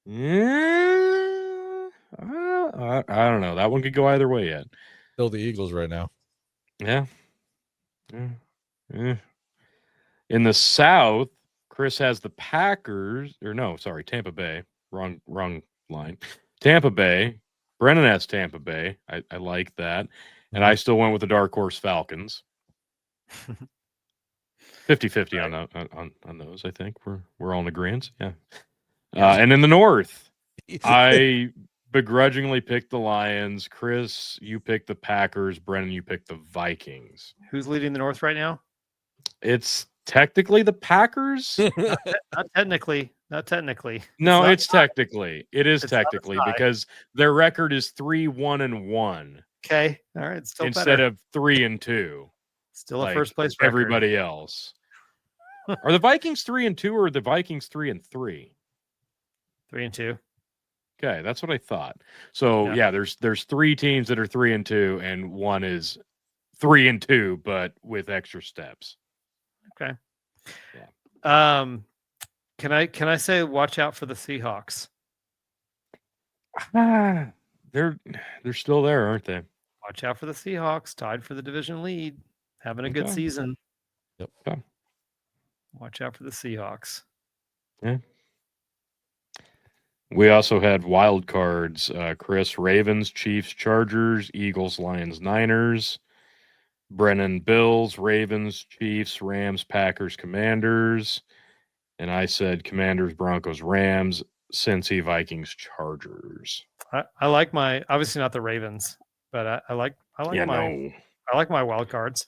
Yeah, I don't know. That one could go either way yet. still the Eagles right now. Yeah. Yeah. In the South, Chris has the Packers, or no, sorry, Tampa Bay. Wrong line. Tampa Bay. Brennan has Tampa Bay. I like that. And I still went with the dark horse Falcons. 50-50 on those, I think. We're all in agreement. Yeah. And in the North, I begrudgingly picked the Lions. Chris, you picked the Packers. Brennan, you picked the Vikings. Who's leading the North right now? It's technically the Packers. Not technically. Not technically. No, not it's technically. It is It's not a technically tie. because their record is 3-1-1 Okay. All right. Still instead better. of 3-2. Still a like first place record. Everybody else. Are the Vikings 3-2 or are the Vikings 3-3? 3-2. Okay, that's what I thought. So Yeah. yeah, there's 3 teams that are 3-2 and one is 3-2, but with extra steps. Can I say watch out for the Seahawks? They're still there, aren't they? Watch out for the Seahawks, tied for the division lead, having a good Okay. season. Yep. Okay. Watch out for the Seahawks. We also had wild cards. Chris, Ravens, Chiefs, Chargers, Eagles, Lions, Niners. Brennan, Bills, Ravens, Chiefs, Rams, Packers, Commanders. And I said Commanders, Broncos, Rams, Cincy, Vikings, Chargers. I like my obviously not the Ravens, but I like Yeah, my no. I like my wild cards.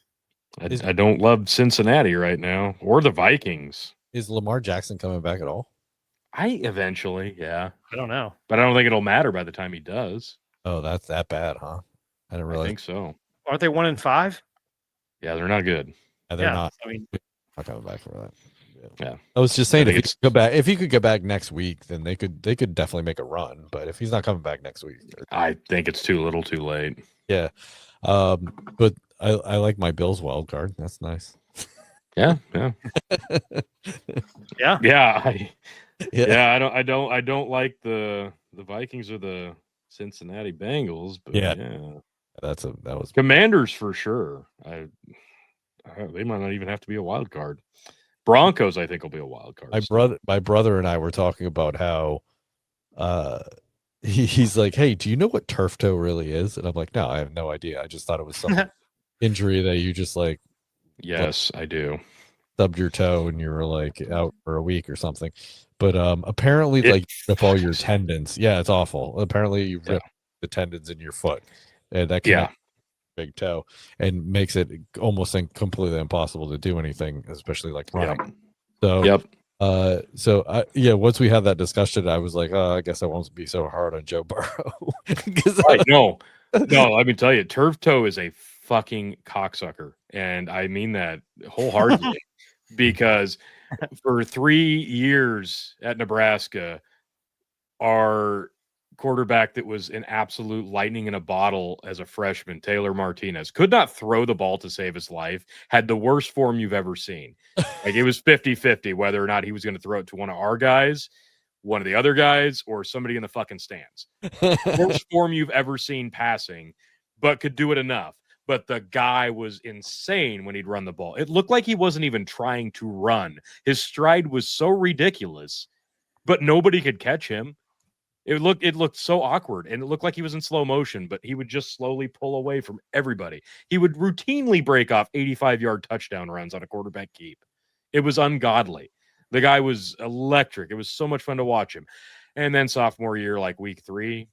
I don't love Cincinnati right now or the Vikings. Is Lamar Jackson coming back at all? I eventually, yeah. I don't know. But I don't think it'll matter by the time he does. Oh, that's that bad, huh? I didn't I realize. think so. Aren't they 1-5? Yeah, they're not good. Yeah, they're not I mean, coming back for that. Yeah. I was just saying, think if he could go back, if he could get back next week, then they could definitely make a run. But if he's not coming back next week, I think it's too little too late. yeah. But I like my Bills wild card. That's nice. Yeah. Yeah. Yeah. I don't like the Vikings or the Cincinnati Bengals, but Yeah. yeah. That was Commanders for sure. They might not even have to be a wild card. Broncos, I think, will be a wild card. my brother and I were talking about how he's like, hey, do you know what turf toe really is? And I'm like, no, I have no idea. I just thought it was some injury that you just like Yes, I do. stubbed your toe and you were like out for a week or something. But apparently It like you rip all your fucks. tendons. Yeah, it's awful. Apparently you rip the tendons in your foot. And that can big toe and makes it almost completely impossible to do anything, especially like running. So once we had that discussion, I was like, oh, I guess I won't be so hard on Joe Burrow. No, let me tell you, turf toe is a fucking cocksucker, and I mean that wholeheartedly. Because for 3 years at Nebraska, our quarterback that was an absolute lightning in a bottle as a freshman, Taylor Martinez, could not throw the ball to save his life, had the worst form you've ever seen. Like it was 50-50 whether or not he was going to throw it to one of our guys, one of the other guys, or somebody in the fucking stands. Worst form you've ever seen passing, but could do it enough. But the guy was insane when he'd run the ball. It looked like he wasn't even trying to run. His stride was so ridiculous, but nobody could catch him. It looked so awkward, and it looked like he was in slow motion, but he would just slowly pull away from everybody. He would routinely break off 85-yard touchdown runs on a quarterback keep. It was ungodly. The guy was electric. It was so much fun to watch him. And then sophomore year, like week 3,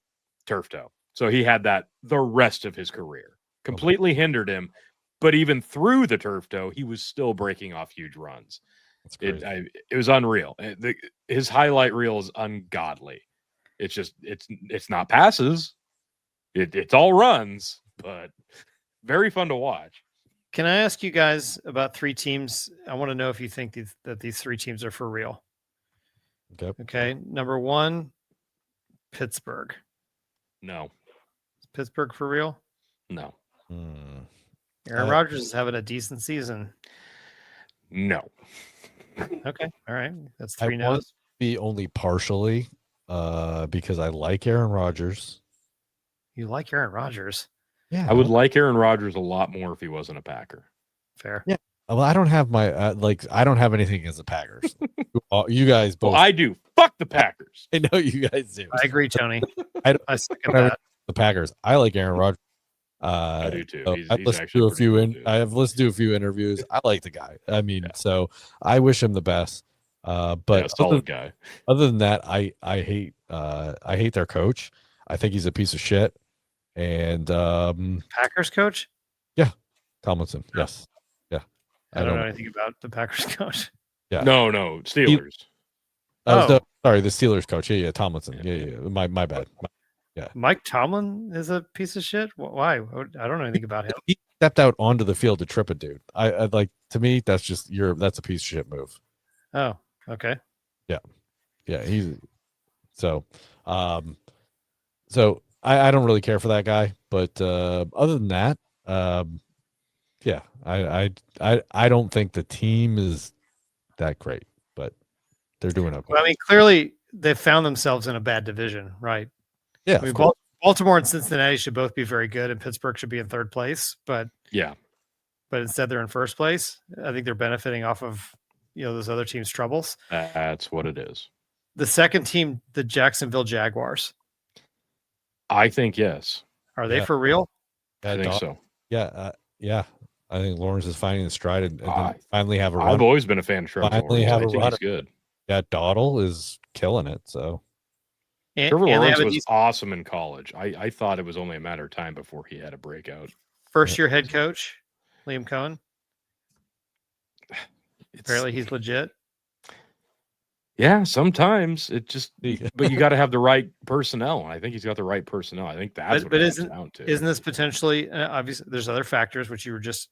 turf toe. So he had that the rest of his career. Completely hindered him, but even through the turf toe, he was still breaking off huge runs. It was unreal. His highlight reel is ungodly. It's just it's not passes. It's all runs, but very fun to watch. Can I ask you guys about 3 teams? I want to know if you think that these 3 teams are for real. Okay. Number 1, Pittsburgh. No. Is Pittsburgh for real? No. Aaron Rodgers is having a decent season. No. Okay. All right. That's 3 I want no's. to be only partially because I like Aaron Rodgers. You like Aaron Rodgers? Yeah. I would like Aaron Rodgers a lot more if he wasn't a Packer. Fair. Yeah. Well, I don't have my I don't have anything against the Packers. You guys both. Well, I do. Fuck the Packers. I know you guys do. I agree, Tony. I second I that. the Packers. I like Aren Rodgers. I do too. So He's I've listened actually to a pretty few good, too. I have listened to a few interviews. I like the guy. I mean, Yeah. so I wish him the best. But Yeah, solid guy. other than that, I hate their coach. I think he's a piece of shit. And Packers coach? Tomlinson, yes. Yeah. I don't know anything about the Packers coach. Yeah. No, Steelers. No, sorry, the Steelers coach. Yeah, Tomlinson. Yeah. My bad. Mike Tomlin is a piece of shit. Why? I don't know anything about him. He stepped out onto the field to trip a dude. I like, to me, that's just that's a piece of shit move. Oh, okay. Yeah, he's so I don't really care for that guy, but other than that, yeah, I don't think the team is that great, but they're doing okay. Well, I mean, clearly they've found themselves in a bad division, right? Yeah, I mean, Baltimore and Cincinnati should both be very good, and Pittsburgh should be in 3rd place, but instead they're in 1st place. I think they're benefiting off of those other teams' troubles. That's what it is. The second team, the Jacksonville Jaguars. I think yes. Are they Yeah. for real? I think so. Yeah, yeah. I think Lawrence is finding the stride and then finally have a run. I've always been a fan of Trevor Finally Lawrence. have I a think runner. he's good. Yeah, Dawdle is killing it. So Trevor And they Lawrence have a was decent awesome in college. I thought it was only a matter of time before he had a breakout. first-year head coach, Liam Cohen. Apparently he's legit. Yeah, sometimes it just, but you got to have the right personnel. And I think he's got the right personnel. I think that's what But it comes down to. Isn't this potentially obviously there's other factors which you were just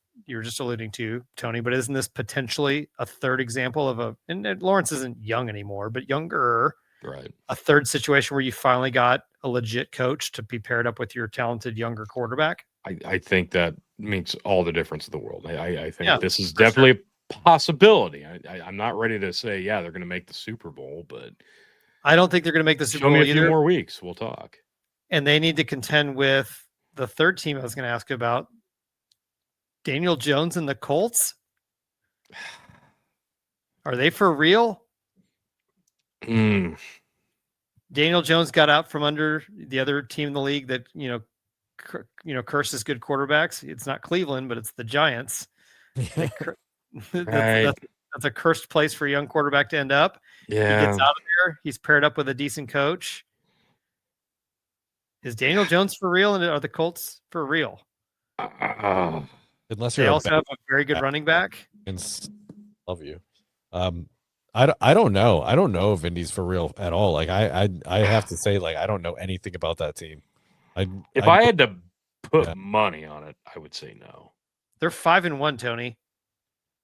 alluding to, Tony, but isn't this potentially a third example of and Lawrence isn't young anymore, but younger, right? A third situation where you finally got a legit coach to be paired up with your talented younger quarterback? I think that makes all the difference in the world. I think Yeah, this is for sure. definitely a possibility. I'm not ready to say, yeah, they're going to make the Super Bowl, but I don't think they're going to make the Super show me Bowl a few either. more weeks. We'll talk. And they need to contend with the third team I was going to ask about, Daniel Jones and the Colts. Are they for real? Mm. Daniel Jones got out from under the other team in the league that curses good quarterbacks. It's not Cleveland, but it's the Giants. Right. That's a cursed place for a young quarterback to end up. He Yeah. gets out of there. He's paired up with a decent coach. Is Daniel Jones for real, and are the Colts for real? Unless They you're also have a very good running back. love you. I don't know. I don't know if Indy's for real at all. Like I have to say, like I don't know anything about that team. If I had to put Yeah. money on it, I would say no. They're 5-1, Tony,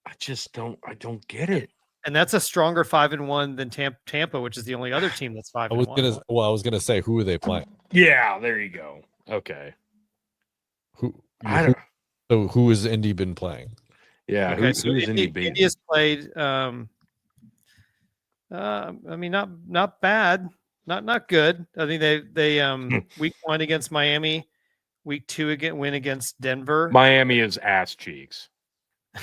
I just don't. I don't get it. and that's a stronger 5-1 than Tampa, which is the only other team that's 5-1. I was gonna say, who are they playing? Yeah, there you go. Okay. I don't. So who has Indy been playing? Yeah. Okay, Who's so Indy beating? India's played. I mean, not bad, not good. I mean, they week 1 against Miami, week 2 win against Denver. Miami is ass cheeks.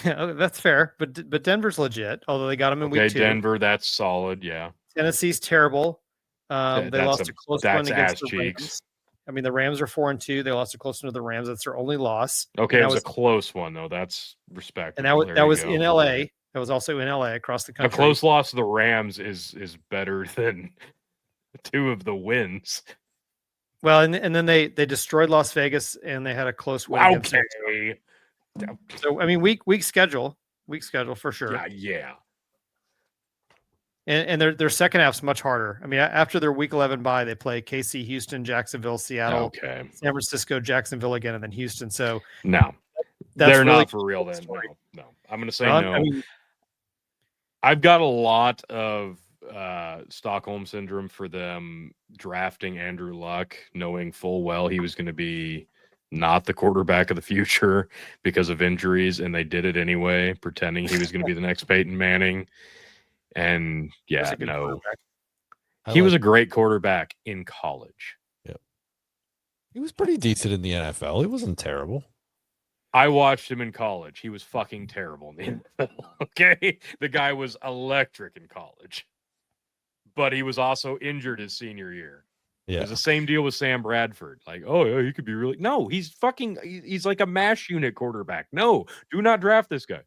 Oh, that's fair, but Denver's legit. Although they got them in Okay, week 2. Denver, that's solid. Yeah. Tennessee's terrible. They That's lost a close one that's against ass the cheeks. Rams. I mean, the Rams are 4-2. They lost a close one to the Rams. That's their only loss. Okay, And it that was a close one though. That's respectable. And that was in LA. That was also in LA across the A country. close loss to the Rams is better than 2 of the wins. Well, and then they destroyed Las Vegas, and they had a close win. against San Antonio. Okay. So I mean, week schedule for sure. Yeah. And their second half's much harder. I mean, after their week 11 bye, they play KC, Houston, Jacksonville, Seattle, Okay. San Francisco, Jacksonville again, and then Houston. So No. that's They're really not for real then. story. No. I'm going to say Well, no. I mean, I've got a lot of Stockholm syndrome for them drafting Andrew Luck, knowing full well he was going to be not the quarterback of the future because of injuries, and they did it anyway, pretending he was going to be the next Peyton Manning. And he was yeah, a good no, quarterback. he was a great quarterback in college. He was pretty decent in the NFL. He wasn't terrible. I watched him in college. He was fucking terrible in the NFL. Okay. The guy was electric in college, but he was also injured his senior year. It Yeah. was the same deal with Sam Bradford. Like, oh, yeah, he could be really. No, he's like a MASH unit quarterback. No, do not draft this guy.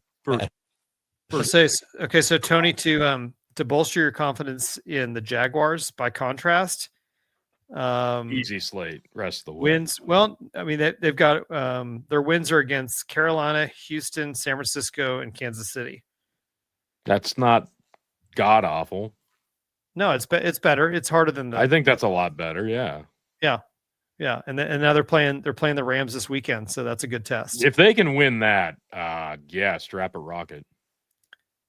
So Tony, to bolster your confidence in the Jaguars, by contrast, Easy slate. Rest of the way. wins. Well, I mean, they've got their wins are against Carolina, Houston, San Francisco, and Kansas City. That's not god awful. No, it's better. It's harder than I think that's a lot better. Yeah. yeah. And now they're playing the Rams this weekend, so that's a good test. If they can win that, yeah, strap a rocket.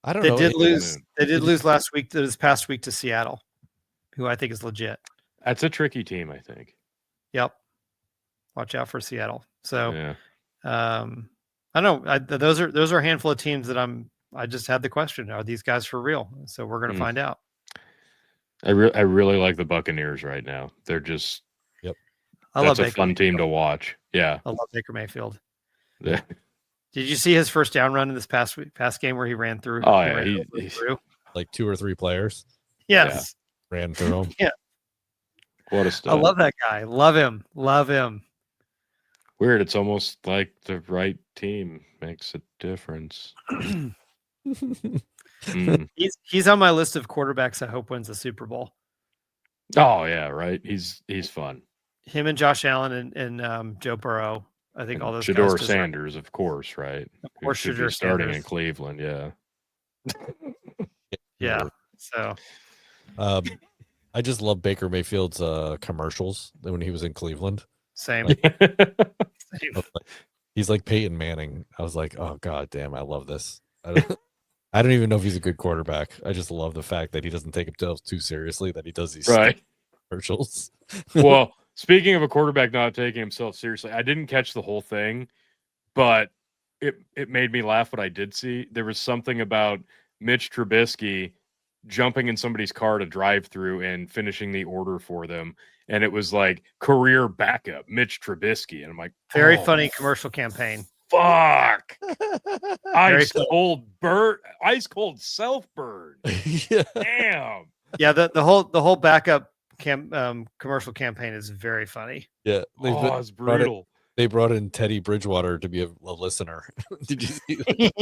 I don't They know. did It- lose. They did lose this past week to Seattle, who I think is legit. That's a tricky team, I think. Yep. Watch out for Seattle. So, Yeah. I don't know. Those are a handful of teams that I just had the question: are these guys for real? So we're going to find out. I really like the Buccaneers right now. They're just I love that's a Baker fun team to Mayfield. watch. Yeah. I love Baker Mayfield. Yeah. Did you see his first down run in this past game where he ran through? Oh, he yeah, ran he's- through? like 2 or 3 players Yes, ran through him. What a I stud. love that guy. Love him. Love him. Weird. It's almost like the right team makes a difference. Mm. He's on my list of quarterbacks I hope wins the Super Bowl. Oh yeah, right. He's fun. Him and Josh Allen and Joe Burrow. I think all those guys Shador deserve- Sanders, of course, right? Of course, Who should be Shador starting Sanders. in Cleveland. Yeah. Yeah. So I just love Baker Mayfield's commercials when he was in Cleveland. same. He's like Peyton Manning. I was like, oh god damn, I love this. I don't even know if he's a good quarterback. I just love the fact that he doesn't take himself too seriously, that he does these Right. commercials. Well, speaking of a quarterback not taking himself seriously, I didn't catch the whole thing, but it made me laugh what I did see. There was something about Mitch Trubisky jumping in somebody's car to drive through and finishing the order for them. And it was like career backup, Mitch Trubisky. And I'm like, Very oh, funny commercial campaign. fuck. Very Ice cold self burn. Yeah. Damn. Yeah, the whole backup commercial campaign is very funny. Yeah. Oh, it's brought it- brutal. They brought in Teddy Bridgewater to be a listener. Did you see that?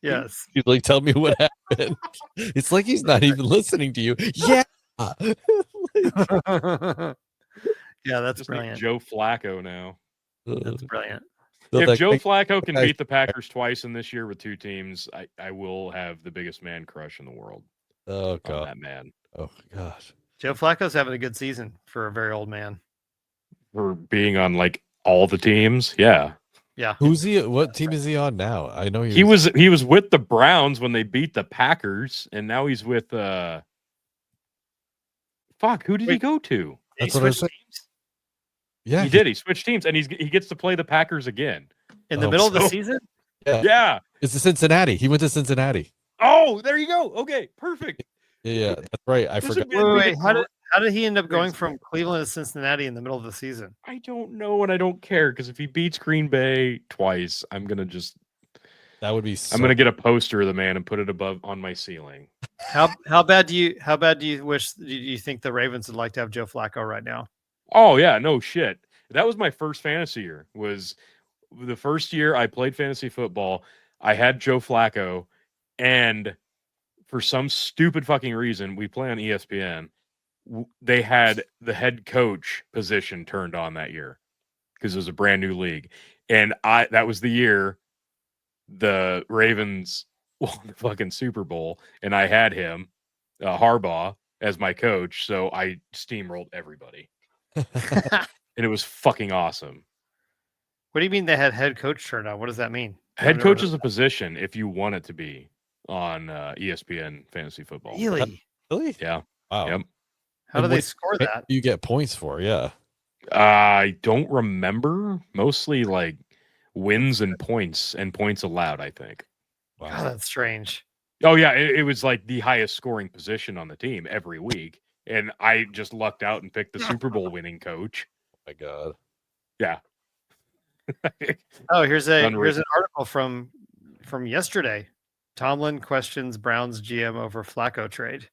Yes. He's like, tell me what happened. It's like he's not even listening to you. Yeah. Yeah, that's Just like brilliant. Joe Flacco now. That's brilliant. If Joe Flacco can I- beat the Packers twice in this year with 2 teams, I will have the biggest man crush in the world Oh on god. that man. Oh gosh. Joe Flacco's having a good season for a very old man. For being on like all the teams, yeah. Who's he? What team is he on now? I know He was with the Browns when they beat the Packers, and now he's with fuck, who did he Wait. go to? That's He what I switched said. teams Yeah. He did. He switched teams, and he gets to play the Packers again. in the Oh, middle of the so- season. Yeah. It's the Cincinnati. He went to Cincinnati. Oh, there you go. Okay, perfect. Yeah, that's right. I This forgot. would be- Wait, how did he end up going Crazy. from Cleveland to Cincinnati in the middle of the season? I don't know, and I don't care because if he beats Green Bay twice, I'm gonna That would be. So, I'm gonna get a poster of the man and put it above on my ceiling. How bad do you do you think the Ravens would like to have Joe Flacco right now? Oh yeah, no shit. That was my first fantasy year. Was the first year I played fantasy football. I had Joe Flacco, and for some stupid fucking reason, we play on ESPN. They had the head coach position turned on that year because it was a brand new league, and that was the year the Ravens won the fucking Super Bowl, and I had him, Harbaugh, as my coach. So I steamrolled everybody. And it was fucking awesome. What do you mean they had head coach turned on? What does that mean? Head I've never coach heard is a position if you want it to be on ESPN fantasy football. Really? really? Yeah. Wow. Yep. How do And they what- score that? You get points for, yeah. I don't remember. Mostly like wins and points allowed, I think. Wow. God, that's strange. Oh yeah, it was like the highest scoring position on the team every week. And I just lucked out and picked the Super Bowl winning coach. my god. Oh, here's an Unreal. article from yesterday. Tomlin questions Browns GM over Flacco trade.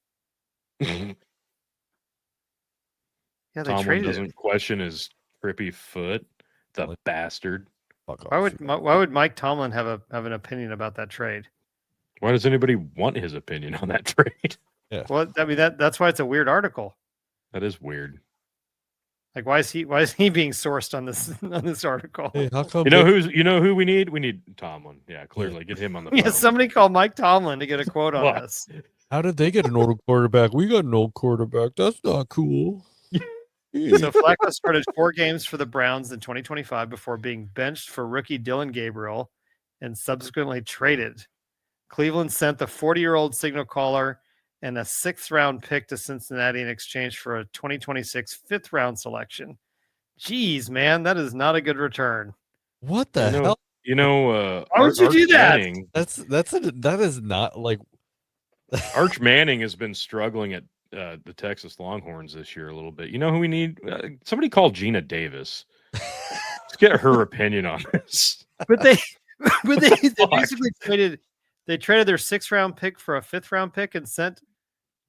Yeah, they Tomlin traded him. doesn't question his trippy foot. The Like- bastard. Fuck Why off. would Mike Tomlin have an opinion about that trade? Why does anybody want his opinion on that trade? Well, I mean that's why it's a weird article. That is weird. Like why is he being sourced on this article? Hey, how come You know who we need? We need Tomlin. Yeah, clearly get him on the phone. Yeah, somebody call Mike Tomlin to get a quote on What? this. how did they get an old quarterback? We got an old quarterback. That's not cool. So Flacco started 4 games for the Browns in 2025 before being benched for rookie Dylan Gabriel and subsequently traded. Cleveland sent the 40-year-old signal caller and a 6th-round pick to Cincinnati in exchange for a 2026 5th-round selection. Jeez, man, that is not a good return. What the You know- hell? You know, Why would you do that? That is not like Arch Manning has been struggling at the Texas Longhorns this year a little bit. You know who we need? Somebody call Gina Davis. Let's get her opinion on this. But they Fuck. basically traded their 6th-round pick for a 5th-round pick and sent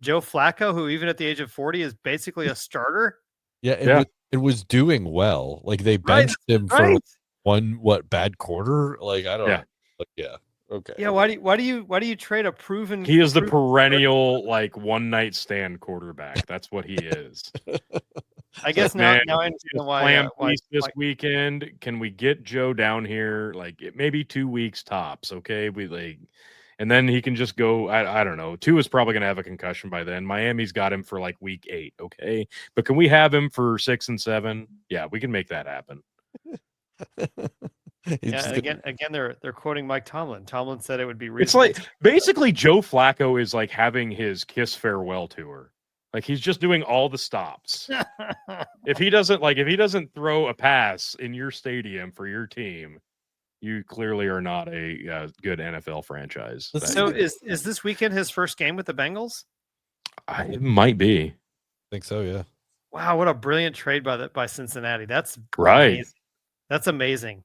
Joe Flacco, who even at the age of 40 is basically a starter. yeah, Yeah. it was doing well. Like they Right, benched him for Right? one bad quarter. Like I don't Yeah. know. Like, yeah. Okay. Yeah. Why do you trade a proven? He is the proven- perennial like one night stand quarterback. That's what he is. I guess now Man, I understand Just why. plan Why peace this weekend. Can we get Joe down here? Like maybe 2 weeks tops. Okay, and then he can just go. I don't know. 2 is probably going to have a concussion by then. Miami's got him for like week 8. Okay, but can we have him for 6 and 7? Yeah, we can make that happen. It's Yeah, just- and again, they're quoting Mike Tomlin. Tomlin said it would be. It's reasonable like basically Joe Flacco is like having his kiss farewell tour. Like he's just doing all the stops. to- If he doesn't throw a pass in your stadium for your team, you clearly are not a good NFL franchise. Let's So is this weekend his first game with the Bengals? It might be. I think so, yeah. Wow, what a brilliant trade by Cincinnati. That's Right. amazing. That's amazing.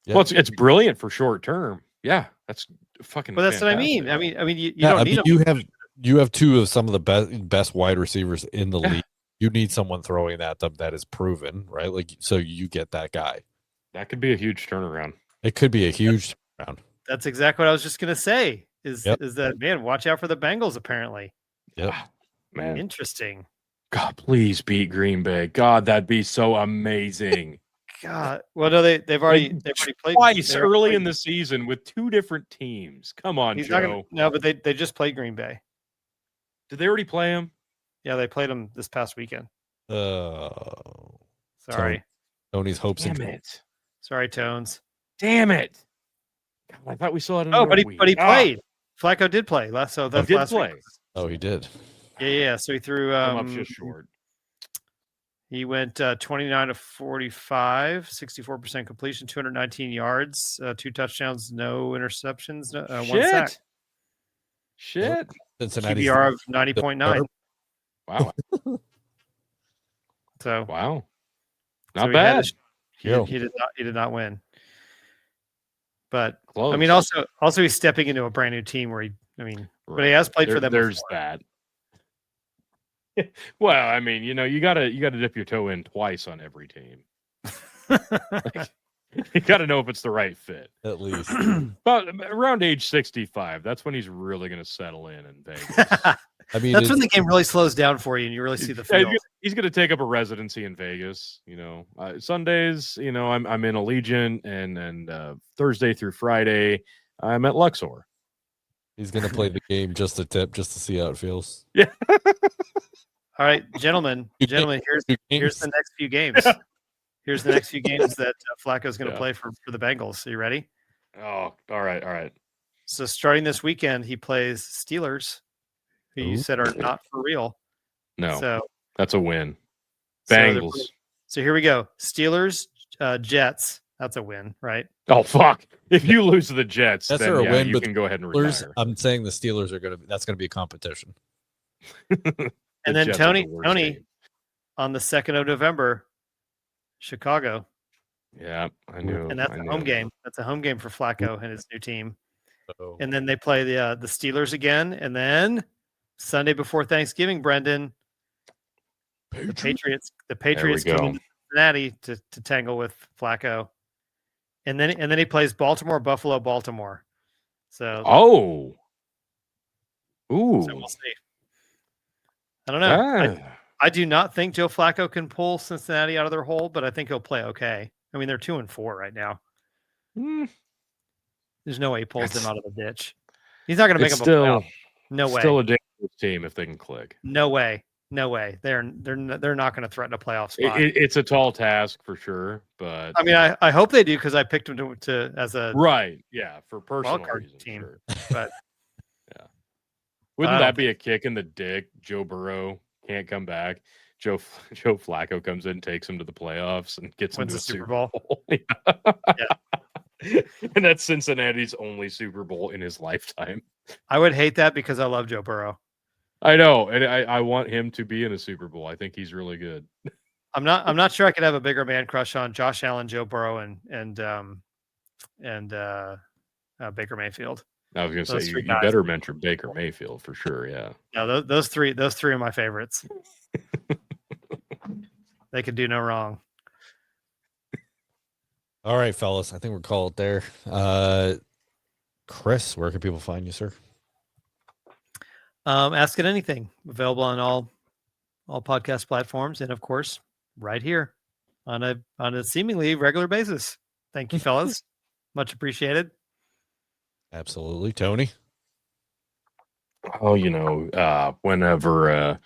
Yeah. Well, it's brilliant for short term. Yeah, that's fucking. But that's what I mean. fantastic. I mean, you Yeah, don't I need mean, them. you have two of some of the best wide receivers in the Yeah. league. You need someone throwing at them that is proven, right? Like, so you get that guy. That could be a huge turnaround. It could be a huge round. That's exactly what I was just gonna say. Is Yep. that, man? Watch out for the Bengals. Apparently, Yep. Ah, man. interesting. God, please beat Green Bay. God, that'd be so amazing. God, well, no, they've already played Twice they already early played- in the season with two different teams. Come on, He's not Joe. gonna, no, but they just played Green Bay. Did they already play him? Yeah, they played them this past weekend. Oh, Sorry, Tony's hopes Damn and it. sorry, Tones. Damn it. God, I thought we saw it. Oh, but he Ah, played. Flacco did play last. So that's did last play. week. oh, he did. Yeah. So he threw. I'm up just short. He went 29 to 45, 64% completion, 219 yards, 2 touchdowns, no interceptions, 1 sack. Shit. Cincinnati's QBR of 90.9. Wow. So Wow. so Not he had bad. his- Yeah. he did not win. But Close. I mean, also he's stepping into a brand new team where but he has played for them There's before. that. Well, I mean, you gotta dip your toe in twice on every team. You gotta know if it's the right fit. at least. But around age 65, that's when he's really gonna settle in Vegas. I mean, That's when it's- the game really slows down for you and you really see the Yeah, field. he's gonna take up a residency in Vegas. Sundays, I'm in Allegiant, and Thursday through Friday, I'm at Luxor. he's gonna play the game just to tip, just to see how it feels. All right, gentlemen, You can't- here's Two here's games. the next few games. Here's the next few games that Flacco's going to Yeah. play for the Bengals. Are you ready? Oh, all right. So starting this weekend, he plays Steelers, who you Ooh. said are not for real. No, So that's a win. they're Bengals. playing- So here we go. Steelers, Jets. That's a win, right? Oh fuck! If you lose to the Jets, That's then a yeah, win, you but can go ahead and Steelers, retire. I'm saying the Steelers are that's gonna be a competition. The And then Jets are the worst Tony, team. on the 2nd of November, Chicago. Yeah, I knew. And that's I a knew. home game. That's a home game for Flacco and his new team. So And then they play the Steelers again. And then Sunday before Thanksgiving, Brendan, the Patriots come go. into Cincinnati to tangle with Flacco. And then he plays Baltimore, Buffalo, Baltimore. So, Oh. Ooh. so we'll see. I don't know. Ah. I do not think Joe Flacco can pull Cincinnati out of their hole, but I think he'll play okay. I mean, they're 2-4 right now. Mm, There's no way he pulls them That's- out of the ditch. He's not going to make it's them a playoff. still No way. still a dangerous team if they can click. No way. No way. They're not going to threaten a playoff spot. It's a tall task for sure, but I mean, I hope they do because I picked them to as a right, yeah, for personal card reasons. team. Sure. but Wouldn't I don't that be a kick in the dick? Joe Burrow can't come back. Joe Flacco comes in, takes him to the playoffs, and gets Wins him to the a Super Super Bowl. Bowl. And that's Cincinnati's only Super Bowl in his lifetime. I would hate that because I love Joe Burrow. I know, and I want him to be in a Super Bowl. I think he's really good. I'm not sure I could have a bigger man crush on Josh Allen, Joe Burrow, and Baker Mayfield. I was going to Those say you three guys. better mention Baker Mayfield for sure. Yeah. No, those three are my favorites. They could do no wrong. all right, fellas. I think we're called there. Chris, where can people find you, sir? Ask it anything. Available on all podcast platforms, and of course, right here on a seemingly regular basis. Thank you, fellas. Much appreciated. Absolutely, Tony. Oh, whenever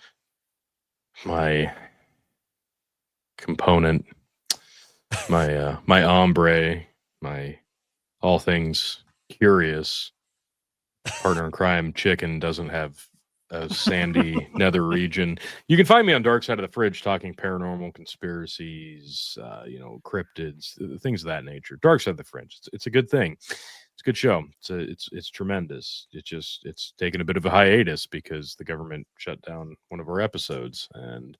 my component, my hombre, my all things curious partner in crime chicken doesn't have sandy nether region. You can find me on Dark Side of the Fridge talking paranormal conspiracies, cryptids, things of that nature. Dark Side of the Fridge. It's a good thing. It's a good show. It's tremendous. It's taken a bit of a hiatus because the government shut down one of our episodes, and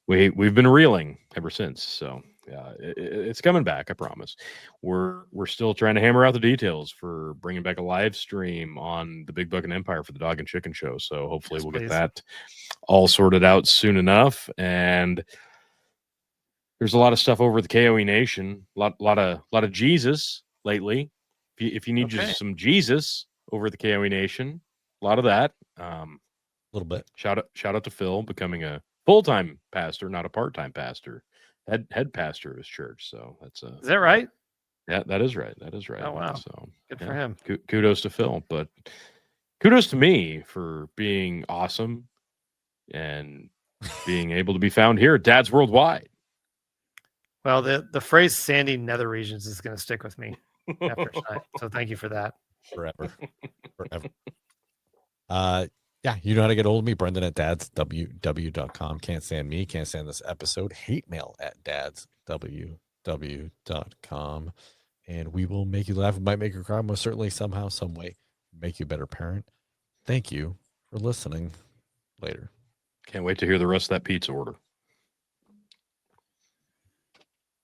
we've been reeling ever since. So yeah, it's coming back. I promise. We're still trying to hammer out the details for bringing back a live stream on the Big Buck and Empire for the Dog and Chicken Show. So hopefully we'll get that all sorted out soon enough. And there's a lot of stuff over the KOE Nation. A lot of Jesus lately. If you need just some Jesus over the KOE Nation, a lot of that. A little bit. Shout out to Phil becoming a full-time pastor, not a part-time pastor, head pastor of his church. So that's Is that right? Yeah, that is right. Oh wow! So Good for him. Kudos to Phil, but kudos to me for being awesome and being able to be found here at Dad's Worldwide. Well, the phrase "sandy nether regions" is going to stick with me after tonight. So thank you for that. Forever. Yeah, you know how to get hold of me, Brendan at dadsww.com. Can't stand me, can't stand this episode. Hate mail at dadsww.com. And we will make you laugh. We might make you cry, most certainly, somehow, some way, make you a better parent. Thank you for listening. Later. Can't wait to hear the rest of that pizza order.